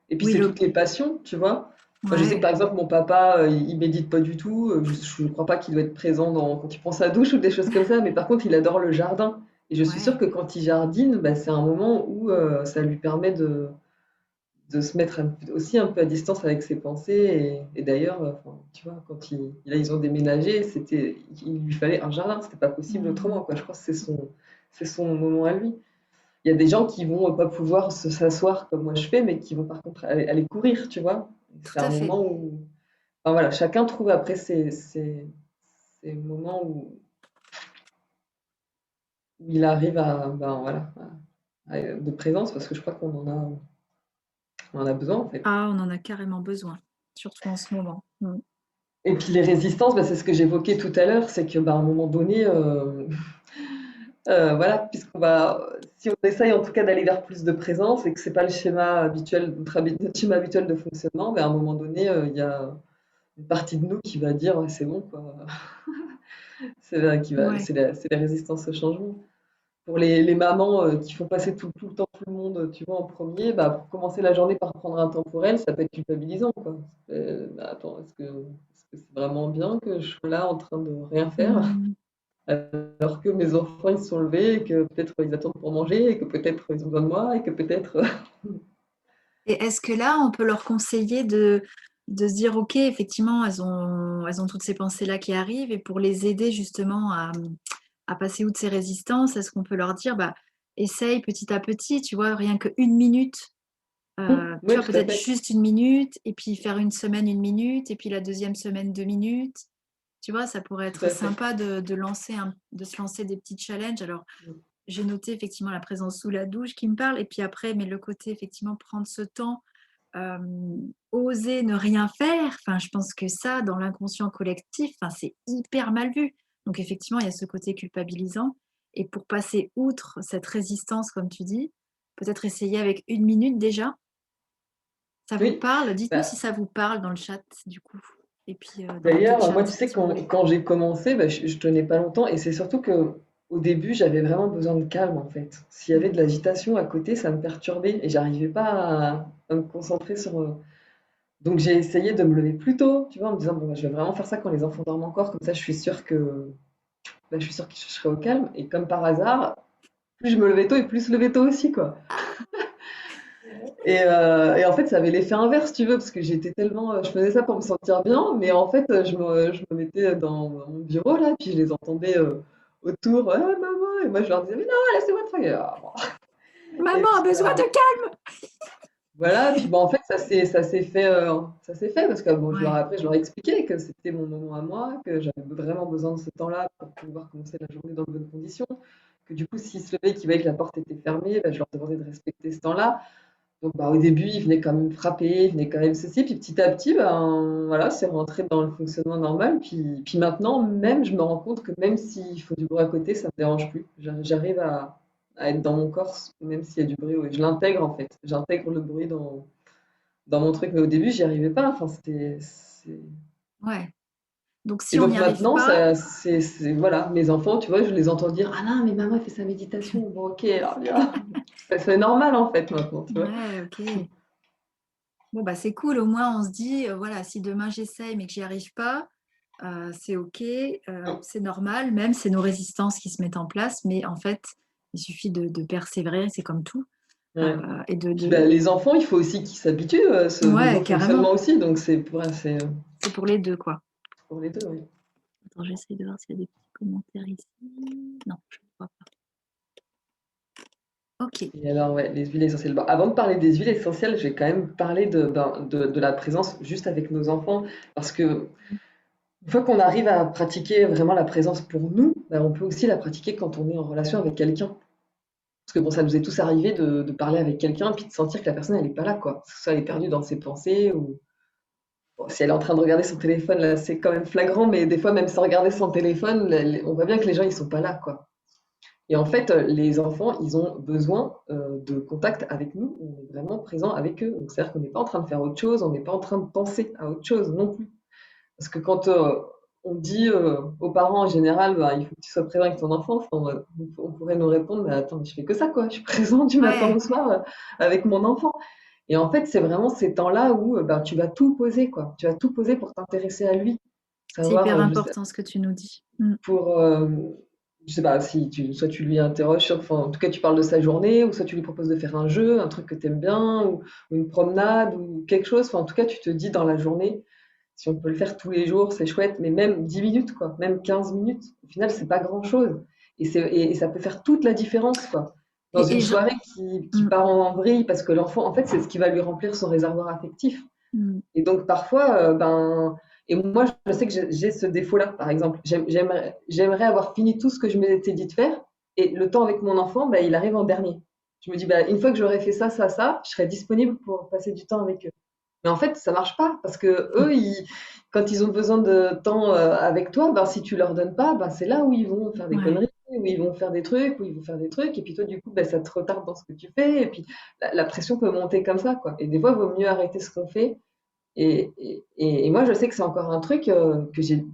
Et puis, Oui, c'est toutes les passions, tu vois. Moi, je sais que ouais. par exemple, mon papa, il médite pas du tout. Je ne crois pas qu'il doit être présent quand il prend sa douche ou des choses comme ça. Mais par contre, il adore le jardin. Et je suis sûre Ouais. que quand il jardine, bah, c'est un moment où ça lui permet de se mettre aussi un peu à distance avec ses pensées. Et d'ailleurs, enfin, tu vois, quand là, ils ont déménagé, il lui fallait un jardin, c'était pas possible Hmm. autrement, quoi. Je crois que c'est son moment à lui. Il y a des gens qui vont pas pouvoir s'asseoir comme moi je fais, mais qui vont par contre aller courir, tu vois. Tout C'est un à fait. moment où, enfin voilà, chacun trouve après ces moments où il arrive à, ben voilà, de présence, parce que je crois on en a besoin en fait. Ah, on en a carrément besoin, surtout en ce moment. Hmm. Et puis les résistances, bah, c'est ce que j'évoquais tout à l'heure, c'est que bah, à un moment donné, voilà, si on essaye en tout cas d'aller vers plus de présence et que c'est pas le schéma habituel, notre schéma habituel de fonctionnement, bah, à un moment donné, il y a une partie de nous qui va dire ouais, c'est bon quoi. Ouais. C'est les résistances au changement. Pour les mamans qui font passer tout le temps tout le monde, tu vois, en premier, bah, pour commencer la journée par prendre un temps pour elle, ça peut être culpabilisant, quoi. Bah, attends, est-ce que c'est vraiment bien que je sois là en train de rien faire, Hmm. alors que mes enfants ils se sont levés et que peut-être ils attendent pour manger et que peut-être ils ont besoin de moi et que peut-être. Et est-ce que là, on peut leur conseiller de se dire, OK, effectivement, elles ont toutes ces pensées-là qui arrivent, et pour les aider justement à passer outre ces résistances, est-ce qu'on peut leur dire, bah, essaye petit à petit, tu vois, rien qu'une minute, tu Oui, vois, tout à peut-être fait. juste une minute, et puis faire une semaine une minute, et puis la deuxième semaine 2 minutes. Tu vois, ça pourrait Tout être à fait. sympa de se lancer des petits challenges. Alors, j'ai noté effectivement la présence sous la douche qui me parle, et puis après, mais le côté effectivement prendre ce temps, euh, oser ne rien faire, enfin, je pense que ça, dans l'inconscient collectif, enfin, c'est hyper mal vu. Donc effectivement, il y a ce côté culpabilisant. Et pour passer outre cette résistance, comme tu dis, peut-être essayer avec une minute déjà. Ça vous Oui. parle? Dites-nous si Bah, ça vous parle dans le chat, du coup. Et puis dans le d'ailleurs, chat, moi, tu sais, si vous voulez. quand j'ai commencé, bah, je tenais pas longtemps et c'est surtout que au début, j'avais vraiment besoin de calme en fait. S'il y avait de l'agitation à côté, ça me perturbait et j'arrivais pas à me concentrer sur. Donc j'ai essayé de me lever plus tôt, tu vois, en me disant bon, bah, je vais vraiment faire ça quand les enfants dorment encore, comme ça, je suis sûre que, bah, je suis sûre que je serai au calme. Et comme par hasard, plus je me levais tôt et plus se levait tôt aussi, quoi. Et en fait, ça avait l'effet inverse, tu veux, parce que j'étais tellement, je faisais ça pour me sentir bien, mais en fait, je me mettais dans mon bureau là, puis je les entendais autour, ah, maman, et moi je leur disais, mais non, laissez-moi travailler. Ah, bon. Et Maman a puis, besoin de calme. Voilà, puis bon, en fait, ça s'est fait parce que bon, Ouais, après, je leur ai expliqué que c'était mon moment à moi, que j'avais vraiment besoin de ce temps-là pour pouvoir commencer la journée dans de bonnes conditions, que du coup, s'ils se levaient, qu'ils voyaient que la porte était fermée, bah, je leur demandais de respecter ce temps-là. Donc, bah, au début, ils venaient quand même frapper, ils venaient quand même ceci, puis petit à petit, ben, voilà, c'est rentré dans le fonctionnement normal. Puis maintenant, même, je me rends compte que même s'il faut du bruit à côté, ça me dérange plus. J'arrive à être dans mon corps, même s'il y a du bruit. Ouais. Je l'intègre en fait. J'intègre le bruit dans mon truc. Mais au début, j'y arrivais pas. Enfin, ouais. Donc Et si on donc n'y arrive maintenant, pas, voilà, mes enfants, tu vois, je les entends dire, ah non, mais maman, elle fait sa méditation. Bon, ok, alors bien. C'est normal en fait maintenant, tu vois. ouais, ok. Bon, bah c'est cool, au moins on se dit, voilà, si demain j'essaye mais que j'y arrive pas, c'est ok, c'est normal, même c'est nos résistances qui se mettent en place, mais en fait, il suffit de persévérer, c'est comme tout. Ouais. Et Puis bah, les enfants, il faut aussi qu'ils s'habituent à ce nouveau Ouais, carrément, fonctionnement aussi. Donc c'est c'est pour les deux, quoi. pour les deux, oui. Attends, j'essaie de voir s'il y a des petits commentaires ici. Non, je ne vois pas. Ok. Et alors, ouais, les huiles essentielles. Bon, avant de parler des huiles essentielles, je vais quand même parler de la présence juste avec nos enfants. Parce que une fois qu'on arrive à pratiquer vraiment la présence pour nous, bah, on peut aussi la pratiquer quand on est en relation avec quelqu'un. Parce que bon, ça nous est tous arrivé de parler avec quelqu'un puis de sentir que la personne, elle n'est pas là, quoi. Soit elle est perdue dans ses pensées ou bon, si elle est en train de regarder son téléphone, là, c'est quand même flagrant, mais des fois, même sans regarder son téléphone, on voit bien que les gens, ils sont pas là, quoi. Et en fait, les enfants, ils ont besoin de contact avec nous, on est vraiment présent avec eux. Donc, c'est-à-dire qu'on n'est pas en train de faire autre chose, on n'est pas en train de penser à autre chose non plus. Parce que quand on dit aux parents en général, bah, il faut que tu sois présent avec ton enfant, enfin, on pourrait nous répondre, mais attends, mais je fais que ça, quoi. Je suis présent du matin Ouais, au soir avec mon enfant. Et en fait, c'est vraiment ces temps-là où ben, tu vas tout poser, quoi. Tu vas tout poser pour t'intéresser à lui. c'est Savoir, hyper important ce que tu nous dis. Mm. pour, je sais pas, si soit tu lui interroges, enfin, en tout cas, tu parles de sa journée, ou soit tu lui proposes de faire un jeu, un truc que tu aimes bien, ou une promenade, ou quelque chose. Enfin, en tout cas, tu te dis dans la journée, si on peut le faire tous les jours, c'est chouette, mais même 10 minutes, quoi, même 15 minutes, au final, c'est pas grand-chose. Et ça peut faire toute la différence, quoi. Dans une Et je... soirée qui Mm, part en vrille, parce que l'enfant, en fait, c'est ce qui va lui remplir son réservoir affectif. mm, Et donc parfois, ben, et moi je sais que j'ai ce défaut-là, par exemple. J'aimerais avoir fini tout ce que je m'étais dit de faire, et le temps avec mon enfant, ben, il arrive en dernier. Je me dis, ben, une fois que j'aurai fait ça, ça, ça, je serai disponible pour passer du temps avec eux. Mais en fait, ça marche pas, parce que eux, quand ils ont besoin de temps avec toi, ben, si tu leur donnes pas, ben, c'est là où ils vont faire des ouais. conneries, où ils vont faire des trucs, où ils vont faire des trucs, et puis toi, du coup, ben, ça te retarde dans ce que tu fais, et puis la pression peut monter comme ça, quoi. Et des fois, il vaut mieux arrêter ce qu'on fait et moi, je sais que c'est encore un truc que j'ai.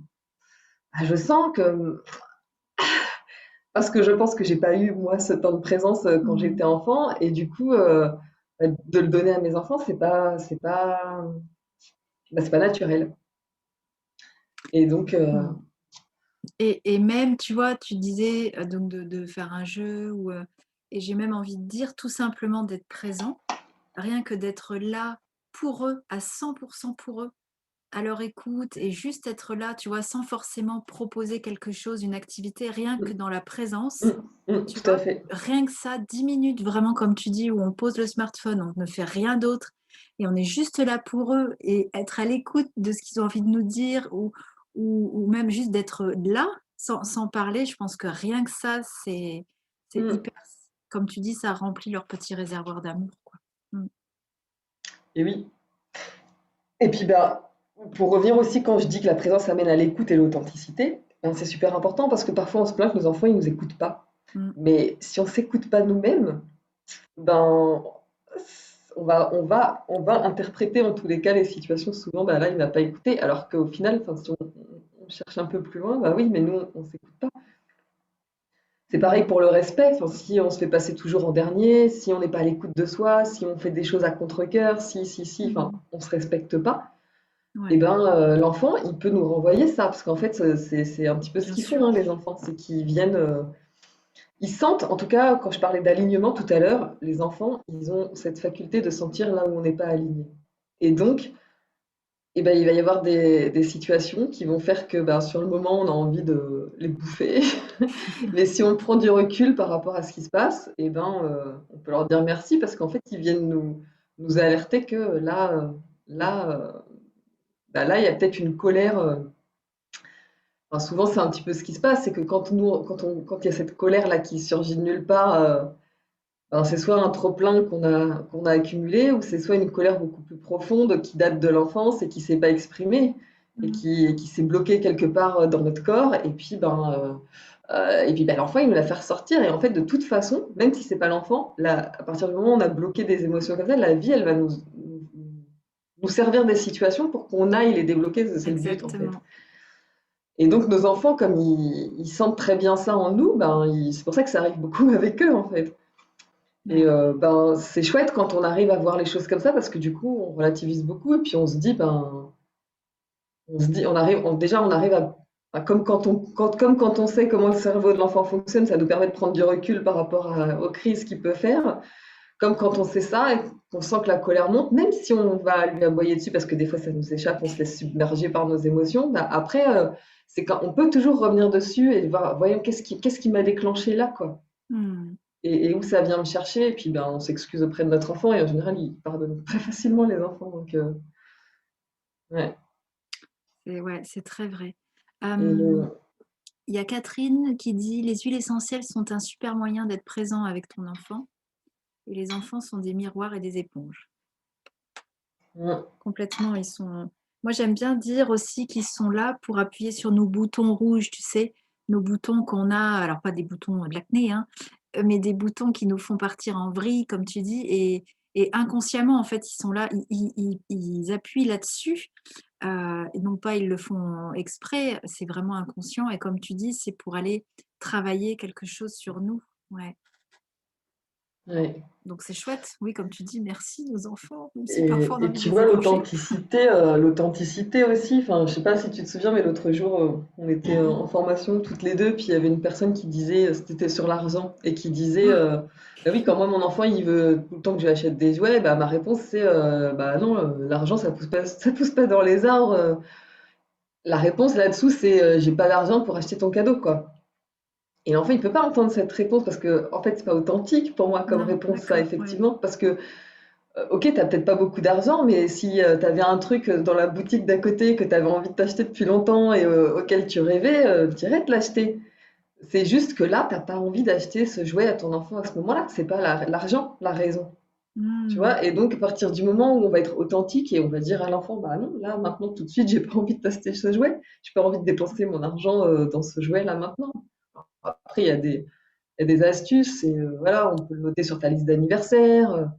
Ah, je sens que. Parce que je pense que j'ai pas eu, moi, ce temps de présence quand Mm, j'étais enfant. Et du coup, de le donner à mes enfants, c'est pas naturel. Et donc, mm. Et même, tu vois, tu disais donc de faire un jeu, et j'ai même envie de dire tout simplement d'être présent, rien que d'être là pour eux, à 100% pour eux, à leur écoute, et juste être là, tu vois, sans forcément proposer quelque chose, une activité, rien que dans la présence, tu tout à vois, fait. rien que ça, 10 minutes, vraiment comme tu dis, où on pose le smartphone, on ne fait rien d'autre, et on est juste là pour eux, et être à l'écoute de ce qu'ils ont envie de nous dire, ou même juste d'être là, sans parler, je pense que rien que ça, c'est Mm. hyper, comme tu dis, ça remplit leur petit réservoir d'amour, quoi. Mm. Et oui. Et puis, bah, pour revenir aussi, quand je dis que la présence amène à l'écoute et l'authenticité, ben, c'est super important parce que parfois on se plaint que nos enfants, ils nous écoutent pas. Mm. Mais si on s'écoute pas nous-mêmes, ben, on va interpréter en tous les cas les situations. Souvent, bah là, il va pas écouter. Alors qu'au final, enfin, si on cherche un peu plus loin, bah oui, mais nous, on s'écoute pas. C'est pareil Mm. pour le respect. Enfin, si on se fait passer toujours en dernier, si on n'est pas à l'écoute de soi, si on fait des choses à contre-cœur, si, enfin, Mm. on se respecte pas. Et Ouais, ben, l'enfant, il peut nous renvoyer ça, parce qu'en fait, c'est un petit peu ce bien qu'ils font, sûr. hein, les enfants, c'est qu'ils viennent, ils sentent, en tout cas, quand je parlais d'alignement tout à l'heure, les enfants, ils ont cette faculté de sentir là où on n'est pas aligné. Et donc, eh ben, il va y avoir des situations qui vont faire que ben, sur le moment, on a envie de les bouffer. Mais si on prend du recul par rapport à ce qui se passe, eh ben, on peut leur dire merci parce qu'en fait, ils viennent nous a alerté que là, bah là, il y a peut-être une colère. Enfin, souvent, c'est un petit peu ce qui se passe, c'est que quand il y a cette colère-là qui surgit de nulle part, ben, c'est soit un trop-plein qu'on a accumulé, ou c'est soit une colère beaucoup plus profonde qui date de l'enfance et qui ne s'est pas exprimée Mmh. et qui s'est bloquée quelque part dans notre corps. Et puis ben, l'enfant, il nous la fait ressortir. Et en fait, de toute façon, même si c'est pas l'enfant, là, à partir du moment où on a bloqué des émotions comme ça, la vie, elle va nous servir des situations pour qu'on aille les débloquer. C'est le but, en fait. Exactement. Et donc, nos enfants, comme ils sentent très bien ça en nous, ben, c'est pour ça que ça arrive beaucoup avec eux, en fait. Et Bah oui. ben, c'est chouette quand on arrive à voir les choses comme ça parce que du coup, on relativise beaucoup et puis on se dit, ben, déjà, on arrive comme quand on sait comment le cerveau de l'enfant fonctionne, ça nous permet de prendre du recul par rapport aux crises qu'il peut faire. Comme quand on sait ça et qu'on sent que la colère monte, même si on va lui aboyer dessus parce que des fois ça nous échappe, on se laisse submerger par nos émotions, ben après, c'est quand on peut toujours revenir dessus et voir, voyons, qu'est-ce qui m'a déclenché là, quoi. Mmh. Et où ça vient me chercher, et puis ben, on s'excuse auprès de notre enfant, et en général, ils pardonnent très facilement les enfants. Donc, ouais. C'est ouais, c'est très vrai. Et Hem, il y a Catherine qui dit: «Les huiles essentielles sont un super moyen d'être présent avec ton enfant et les enfants sont des miroirs et des éponges». mm, Complètement, moi j'aime bien dire aussi qu'ils sont là pour appuyer sur nos boutons rouges, tu sais? Nos boutons qu'on a, alors pas des boutons de l'acné, hein, mais des boutons qui nous font partir en vrille comme tu dis et inconsciemment en fait ils sont là, ils appuient là-dessus, et non pas ils le font exprès, c'est vraiment inconscient et comme tu dis, c'est pour aller travailler quelque chose sur nous. Ouais, ouais. donc c'est chouette. Oui, comme tu dis, merci nos enfants, même si parfois on a Et envie de tu les vois, égorger. l'authenticité aussi, enfin, je sais pas si tu te souviens, mais l'autre jour, on était en formation toutes les deux, puis il y avait une personne qui disait, c'était sur l'argent, et qui disait, bah oui, quand moi mon enfant il veut tout le temps que je lui achète des jouets, bah ma réponse c'est, bah non, l'argent ça pousse pas dans les arbres. La réponse là-dessous c'est, j'ai pas d'argent pour acheter ton cadeau, quoi. Et l'enfant il peut pas entendre cette réponse parce que en fait c'est pas authentique pour moi comme Non, réponse ça d'accord, ouais. effectivement, parce que OK, tu peut-être pas beaucoup d'argent, mais si, tu avais un truc, dans la boutique d'à côté que tu avais envie de t'acheter depuis longtemps et auquel tu rêvais, tu irais te l'acheter. C'est juste que là, tu pas envie d'acheter ce jouet à ton enfant à ce moment-là. C'est pas l'argent, la raison, tu Mmh. vois? Et donc à partir du moment où on va être authentique et on va dire à l'enfant: «Bah non, là, maintenant, tout de suite, j'ai pas envie de t'acheter ce jouet. J'ai pas envie de dépenser mon argent, dans ce jouet-là, maintenant». Après il y a des astuces et voilà, on peut le noter sur ta liste d'anniversaire,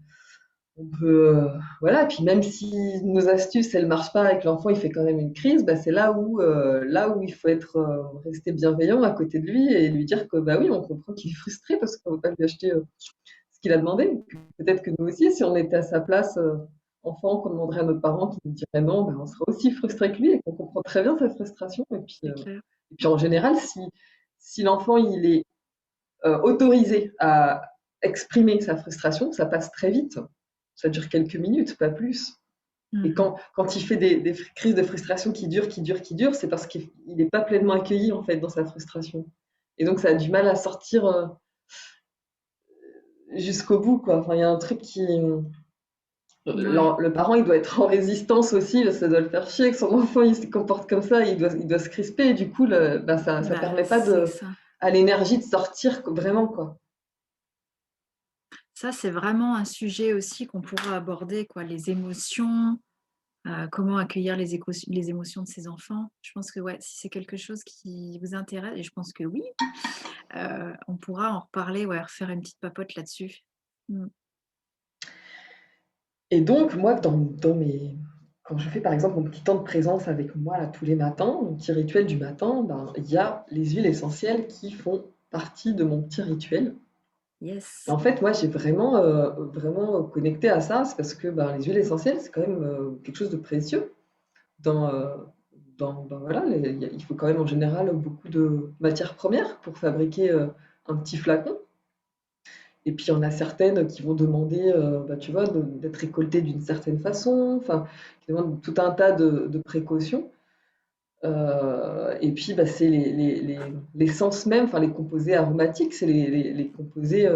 on peut, voilà, puis même si nos astuces, elles marchent pas et que l'enfant, il fait quand même une crise, bah, c'est là où il faut être, rester bienveillant à côté de lui et lui dire que, bah, oui, on comprend qu'il est frustré parce qu'on ne veut pas lui acheter, ce qu'il a demandé. Peut-être que nous aussi, si on était à sa place, enfant, qu'on demanderait à nos parents qui nous diraient non, bah, on serait aussi frustré que lui et qu'on comprend très bien sa frustration C'est clair. et puis en général, si l'enfant, il est, autorisé à exprimer sa frustration, ça passe très vite. Ça dure quelques minutes, pas plus. Et Mmh. quand il fait des crises de frustration qui durent, c'est parce qu'il n'est pas pleinement accueilli en fait dans sa frustration. Et donc ça a du mal à sortir jusqu'au bout, quoi. Enfin, il y a un truc qui. Ouais, Le parent, il doit être en résistance aussi, ça doit le faire chier que son enfant il se comporte comme ça, il doit se crisper, et du coup, bah, ça bah, permet pas c'est ça. à l'énergie de sortir vraiment, quoi. Ça, c'est vraiment un sujet aussi qu'on pourra aborder, quoi, les émotions, comment accueillir les émotions de ses enfants. Je pense que, ouais, si c'est quelque chose qui vous intéresse et je pense que oui, on pourra en reparler, ouais, refaire une petite papote là-dessus. Mmh. Et donc, moi, quand je fais par exemple mon petit temps de présence avec moi là, tous les matins, mon petit rituel du matin, ben, il y a les huiles essentielles qui font partie de mon petit rituel. Et Yes. en fait, moi, j'ai vraiment connecté à ça, c'est parce que ben, les huiles essentielles, c'est quand même quelque chose de précieux. Dans, euh, voilà, il faut quand même en général beaucoup de matières premières pour fabriquer un petit flacon. Et puis, il y en a certaines qui vont demander, bah, tu vois, d'être récoltées d'une certaine façon, enfin, qui demandent tout un tas de précautions. Et puis, bah, c'est l'essence même, enfin, les composés aromatiques, c'est les composés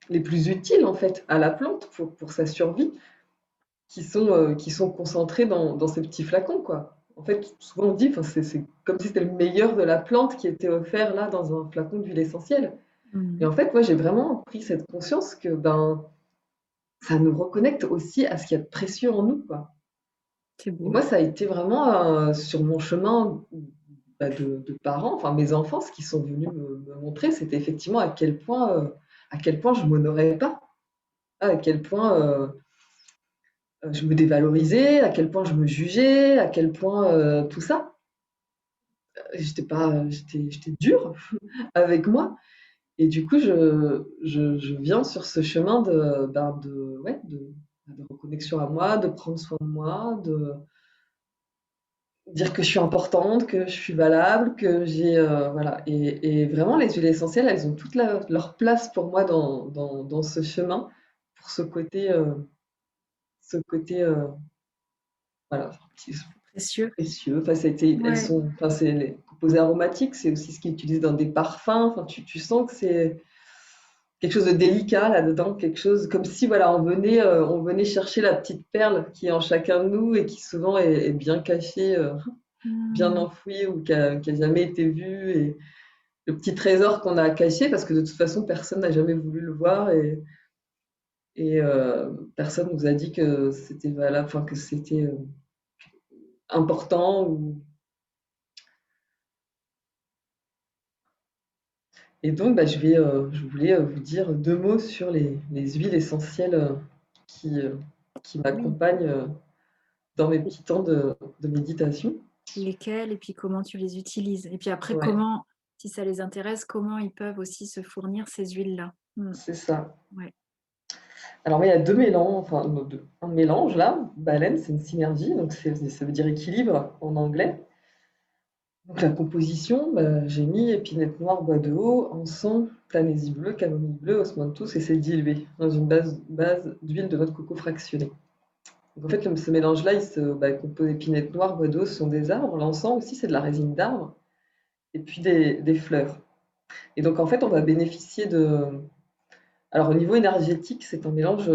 les plus utiles, en fait, à la plante pour sa survie. qui sont concentrés dans ces petits flacons, quoi. En fait, souvent on dit, enfin, c'est comme si c'était le meilleur de la plante qui était offert là dans un flacon d'huile essentielle. Et Mmh. en fait, moi, j'ai vraiment pris cette conscience que ben, ça nous reconnecte aussi à ce qu'il y a de précieux en nous, quoi. C'est Et beau. moi, ça a été vraiment sur mon chemin bah, de parents, enfin mes enfants, ce qu'ils sont venus me montrer, c'était effectivement à quel point je m'honorais pas, à quel point je me dévalorisais, à quel point je me jugeais, à quel point tout ça. J'étais pas, j'étais dure avec moi. Et du coup, je viens sur ce chemin ouais, de reconnexion à moi, de prendre soin de moi, de dire que je suis importante, que je suis valable, que j'ai voilà. Et vraiment, les huiles essentielles, elles ont toute leur place pour moi dans ce chemin, pour ce côté voilà, Précieux. précieux. Enfin, elles Ouais. sont, enfin, c'est les composés aromatiques, c'est aussi ce qui est utilisé dans des parfums. Enfin, tu sens que c'est quelque chose de délicat là-dedans, quelque chose comme si voilà, on venait chercher la petite perle qui est en chacun de nous et qui souvent est bien cachée, bien Mmh. enfouie ou qui a jamais été vue. Et le petit trésor qu'on a caché parce que de toute façon personne n'a jamais voulu le voir et personne nous a dit que c'était valable, enfin que c'était important ou et donc, bah, je voulais vous dire deux mots sur les huiles essentielles qui, euh, qui Oui. m'accompagnent dans mes petits temps de méditation. Lesquels et puis comment tu les utilises? Et puis après Ouais, comment, si ça les intéresse, comment ils peuvent aussi se fournir ces huiles-là? Mmh. c'est ça. Ouais. Alors, moi, il y a deux mélanges, enfin, un mélange là. Baleine, c'est une synergie, donc ça veut dire équilibre en anglais. Donc, la composition, bah, j'ai mis épinette noire, bois de haut, encens, planésie bleue, camomille bleue, osmanthus, et c'est dilué dans une base d'huile de noix de coco fractionnée. Donc, en fait, ce mélange-là, il compose épinette noire, bois d'eau, ce sont des arbres. L'encens aussi, c'est de la résine d'arbre. Et puis des fleurs. Et donc, en fait, on va bénéficier de. Alors, au niveau énergétique, c'est un mélange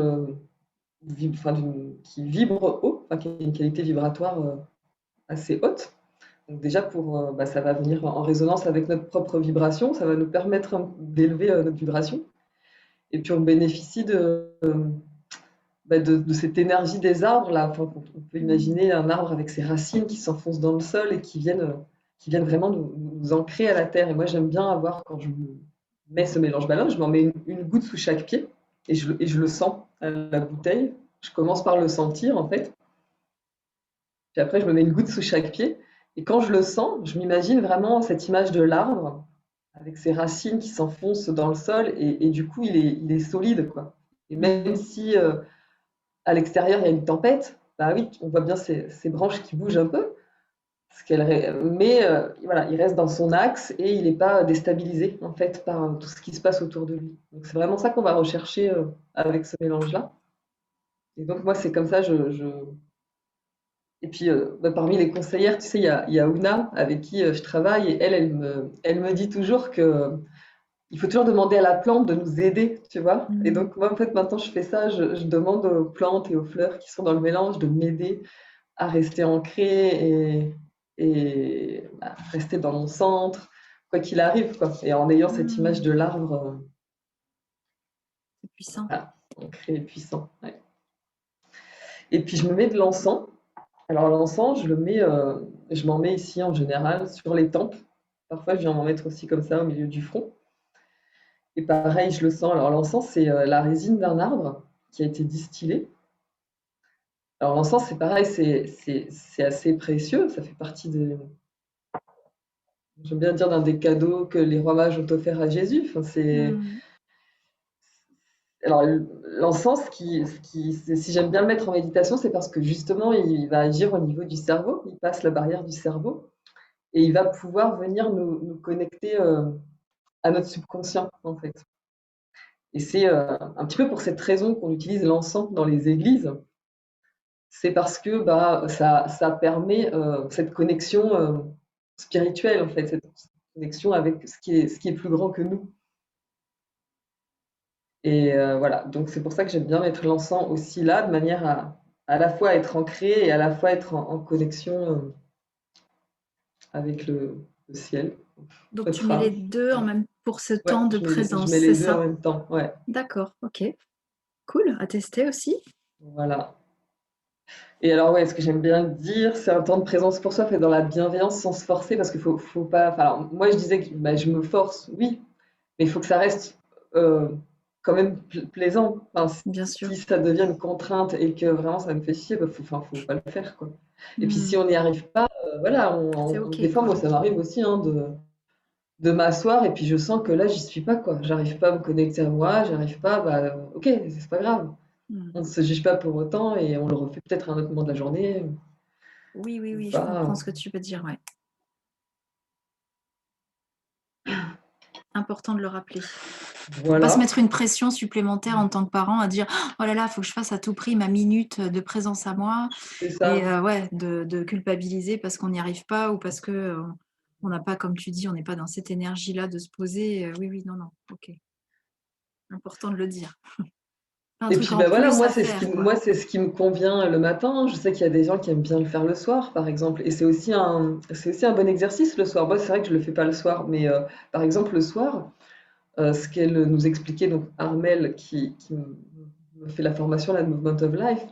qui vibre haut, enfin, qui a une qualité vibratoire assez haute. Donc, déjà, ça va venir en résonance avec notre propre vibration, ça va nous permettre d'élever notre vibration. Et puis, on bénéficie de cette énergie des arbres là. Enfin, on peut Mmh. imaginer un arbre avec ses racines qui s'enfoncent dans le sol et qui viennent vraiment nous ancrer à la terre. Et moi, j'aime bien avoir, quand je mets ce mélange ballon, je m'en mets une goutte sous chaque pied et je le sens à la bouteille. Je commence par le sentir en fait. Puis après, je me mets une goutte sous chaque pied. Et quand je le sens, je m'imagine vraiment cette image de l'arbre avec ses racines qui s'enfoncent dans le sol et du coup, il est solide, quoi. Et même Mmh. si à l'extérieur, il y a une tempête, bah oui, on voit bien ces branches qui bougent un peu, mais voilà, il reste dans son axe et il n'est pas déstabilisé en fait par tout ce qui se passe autour de lui. Donc c'est vraiment ça qu'on va rechercher avec ce mélange-là. Et donc moi, c'est comme ça, et puis parmi les conseillères, tu sais, il y a Ouna avec qui je travaille et elle me dit toujours que il faut toujours demander à la plante de nous aider, tu vois. Et Mmh. donc moi, en fait, maintenant, je fais ça, je demande aux plantes et aux fleurs qui sont dans le mélange de m'aider à rester ancrée et bah, rester dans mon centre, quoi qu'il arrive, quoi. Et en ayant cette image Mmh. de l'arbre C'est puissant. voilà, ancré et puissant. Ouais. Et puis je me mets de l'encens. Alors l'encens, je m'en mets ici en général sur les tempes. Parfois, je viens m'en mettre aussi comme ça au milieu du front. Et pareil, je le sens. Alors l'encens, c'est la résine d'un arbre qui a été distillée. Alors l'encens, c'est pareil, c'est assez précieux. Ça fait partie des, j'aime bien dire, d'un des cadeaux que les rois mages ont offert à Jésus. Enfin, Mmh. alors, l'encens, si j'aime bien le mettre en méditation, c'est parce que justement, il va agir au niveau du cerveau, il passe la barrière du cerveau et il va pouvoir venir nous connecter à notre subconscient, en fait. Et c'est un petit peu pour cette raison qu'on utilise l'encens dans les églises. C'est parce que bah, ça permet cette connexion spirituelle, en fait, cette connexion avec ce qui est plus grand que nous. Et voilà, donc c'est pour ça que j'aime bien mettre l'encens aussi là, de manière à la fois être ancré et à la fois être en connexion avec le ciel, Donc tu notre mets les âme. 2 en Voilà. même pour ce Ouais, temps de je présence, mets c'est les deux en ça? même temps. Ouais, D'accord, OK. Cool, à tester aussi. voilà. Et alors, ouais, ce que j'aime bien dire, c'est un temps de présence pour soi, fait dans la bienveillance sans se forcer, parce qu'il faut pas. Enfin, alors, moi, je disais que bah, je me force, oui, mais il faut que ça reste euh, quand même plaisant. Enfin, Bien sûr. si ça devient une contrainte et que vraiment ça me fait chier, bah, faut pas le faire, quoi. Et puis si Mmh. on n'y arrive pas, voilà, C'est OK, des fois, quoi. moi, ça m'arrive aussi hein, de m'asseoir et puis je sens que là, j'y suis pas, quoi. J'arrive pas à me connecter à moi, j'arrive pas, bah, ok, c'est pas grave. On Mmh. ne se juge pas pour autant et on le refait peut-être à un autre moment de la journée Oui, oui, ou oui, je comprends pas. ce que tu veux dire, ouais. Important de le rappeler. Faut pas se Voilà, mettre une pression supplémentaire en tant que parent à dire: «Oh là là, faut que je fasse à tout prix ma minute de présence à moi» c'est et ça. ouais, de culpabiliser parce qu'on n'y arrive pas ou parce que, on n'a pas, comme tu dis, on n'est pas dans cette énergie-là de se poser, oui, oui, non, non, OK. Important de le dire. Pas un Et truc puis en bah voilà, plus à faire, quoi. moi c'est ce qui me convient le matin. Je sais qu'il y a des gens qui aiment bien le faire le soir, par exemple, et c'est aussi un bon exercice le soir. Moi, c'est vrai que je le fais pas le soir, mais par exemple le soir, ce qu'elle nous expliquait, donc Armel, qui me fait la formation là, de Movement of Life,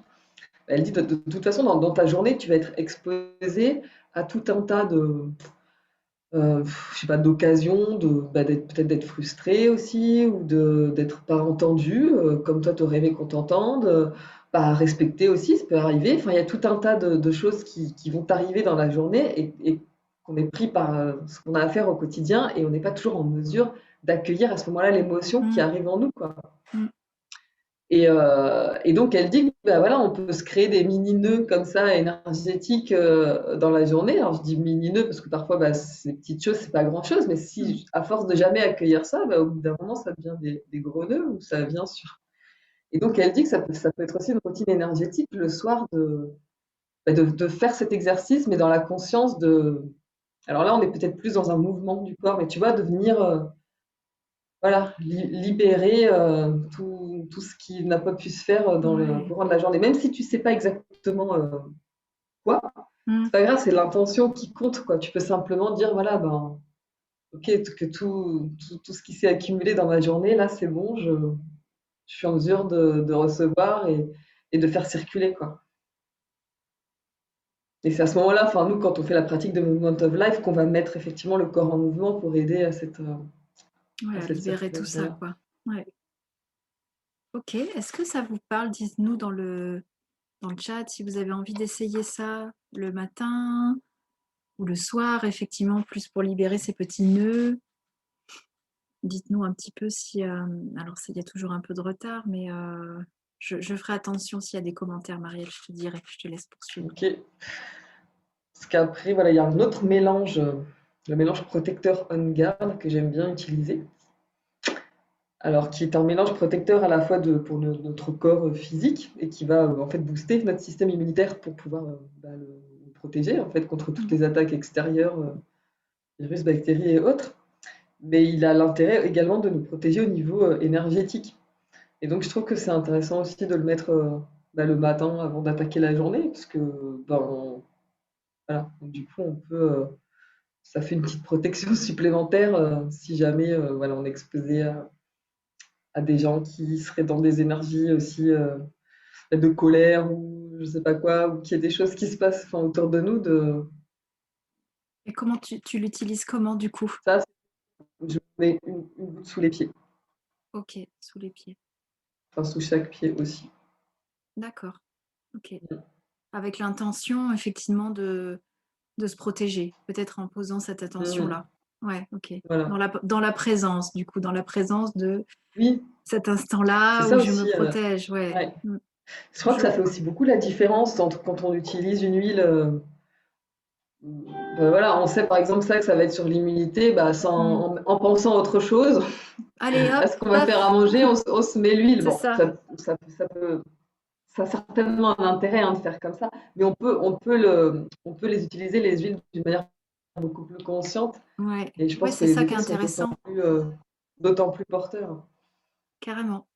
elle dit de toute façon dans ta journée, tu vas être exposé à tout un tas de je sais pas, d'occasion de bah, peut-être d'être frustré aussi ou d'être pas entendu, comme toi tu aurais aimé qu'on t'entende, pas respecté aussi, ça peut arriver. Enfin, il y a tout un tas de choses qui vont arriver dans la journée et qu'on est pris par ce qu'on a à faire au quotidien et on n'est pas toujours en mesure d'accueillir à ce moment-là l'émotion qui Mmh, arrive en nous, quoi. mmh. Et donc elle dit que bah, voilà, on peut se créer des mini-nœuds comme ça énergétiques dans la journée. Alors je dis mini-nœuds parce que parfois bah, ces petites choses, c'est pas grand-chose, mais Mmh. si à force de jamais accueillir ça, bah, au bout d'un moment, ça devient des gros nœuds ou ça vient sur. Et donc elle dit que ça peut être aussi une routine énergétique le soir de faire cet exercice, mais dans la conscience de. Alors là, on est peut-être plus dans un mouvement du corps, mais tu vois, de venir voilà, libérer tout ce qui n'a pas pu se faire dans le Ouais. courant de la journée. Même si tu sais pas exactement quoi, Mmh. c'est pas grave, c'est l'intention qui compte, quoi. Tu peux simplement dire, voilà, ben, ok, que tout ce qui s'est accumulé dans ma journée, là, c'est bon, je suis en mesure de recevoir et de faire circuler, quoi. Et c'est à ce moment-là, enfin, nous, quand on fait la pratique de Movement of Life, qu'on va mettre effectivement le corps en mouvement pour aider à Ouais, à cette libérer tout ça, circulation-là. quoi. Ouais. OK. Est-ce que ça vous parle? Dites-nous dans le chat si vous avez envie d'essayer ça le matin ou le soir, effectivement, plus pour libérer ces petits nœuds. Dites-nous un petit peu si, alors il y a toujours un peu de retard, mais je ferai attention s'il y a des commentaires, Marielle, je te dirai, je te laisse poursuivre. Ok. Parce qu'après, voilà, il y a un autre mélange, le mélange protecteur on guard que j'aime bien utiliser. Alors, qui est un mélange protecteur à la fois pour notre corps physique et qui va en fait booster notre système immunitaire pour pouvoir bah, le protéger en fait contre toutes Mmh. les attaques extérieures, virus, bactéries et autres. Mais il a l'intérêt également de nous protéger au niveau énergétique. Et donc, je trouve que c'est intéressant aussi de le mettre bah, le matin avant d'attaquer la journée, parce que bah, voilà, donc, du coup, on peut ça fait une petite protection supplémentaire si jamais voilà, on est exposé à des gens qui seraient dans des énergies aussi de colère ou je sais pas quoi, ou qu'il y ait des choses qui se passent enfin, autour de nous. Et comment tu l'utilises comment, du coup? Ça, je mets une goutte sous les pieds, OK, sous les pieds. enfin sous chaque pied aussi. D'accord, OK. Avec l'intention, effectivement, de se protéger, peut-être en posant cette Mhm. attention-là. Ouais, OK. Voilà. Dans la présence, du coup, dans la présence de Oui, cet c'est instant-là où ça je me aussi. protège, ouais. Ouais. Mmh. Je crois que Je ça fait aussi beaucoup la différence entre quand on utilise une huile. Voilà, on sait par exemple ça que ça va être sur l'immunité, bah, mmh. en pensant à autre chose, Allez à hop, ce qu'on va faire à paf! manger, on se met l'huile. C'est Bon, ça. ça a certainement un intérêt hein, de faire comme ça, mais on peut les utiliser, les huiles, d'une manière beaucoup plus consciente. Ouais. Et je Ouais, pense que c'est les ça qui est effets sont intéressant, d'autant plus porteurs. carrément.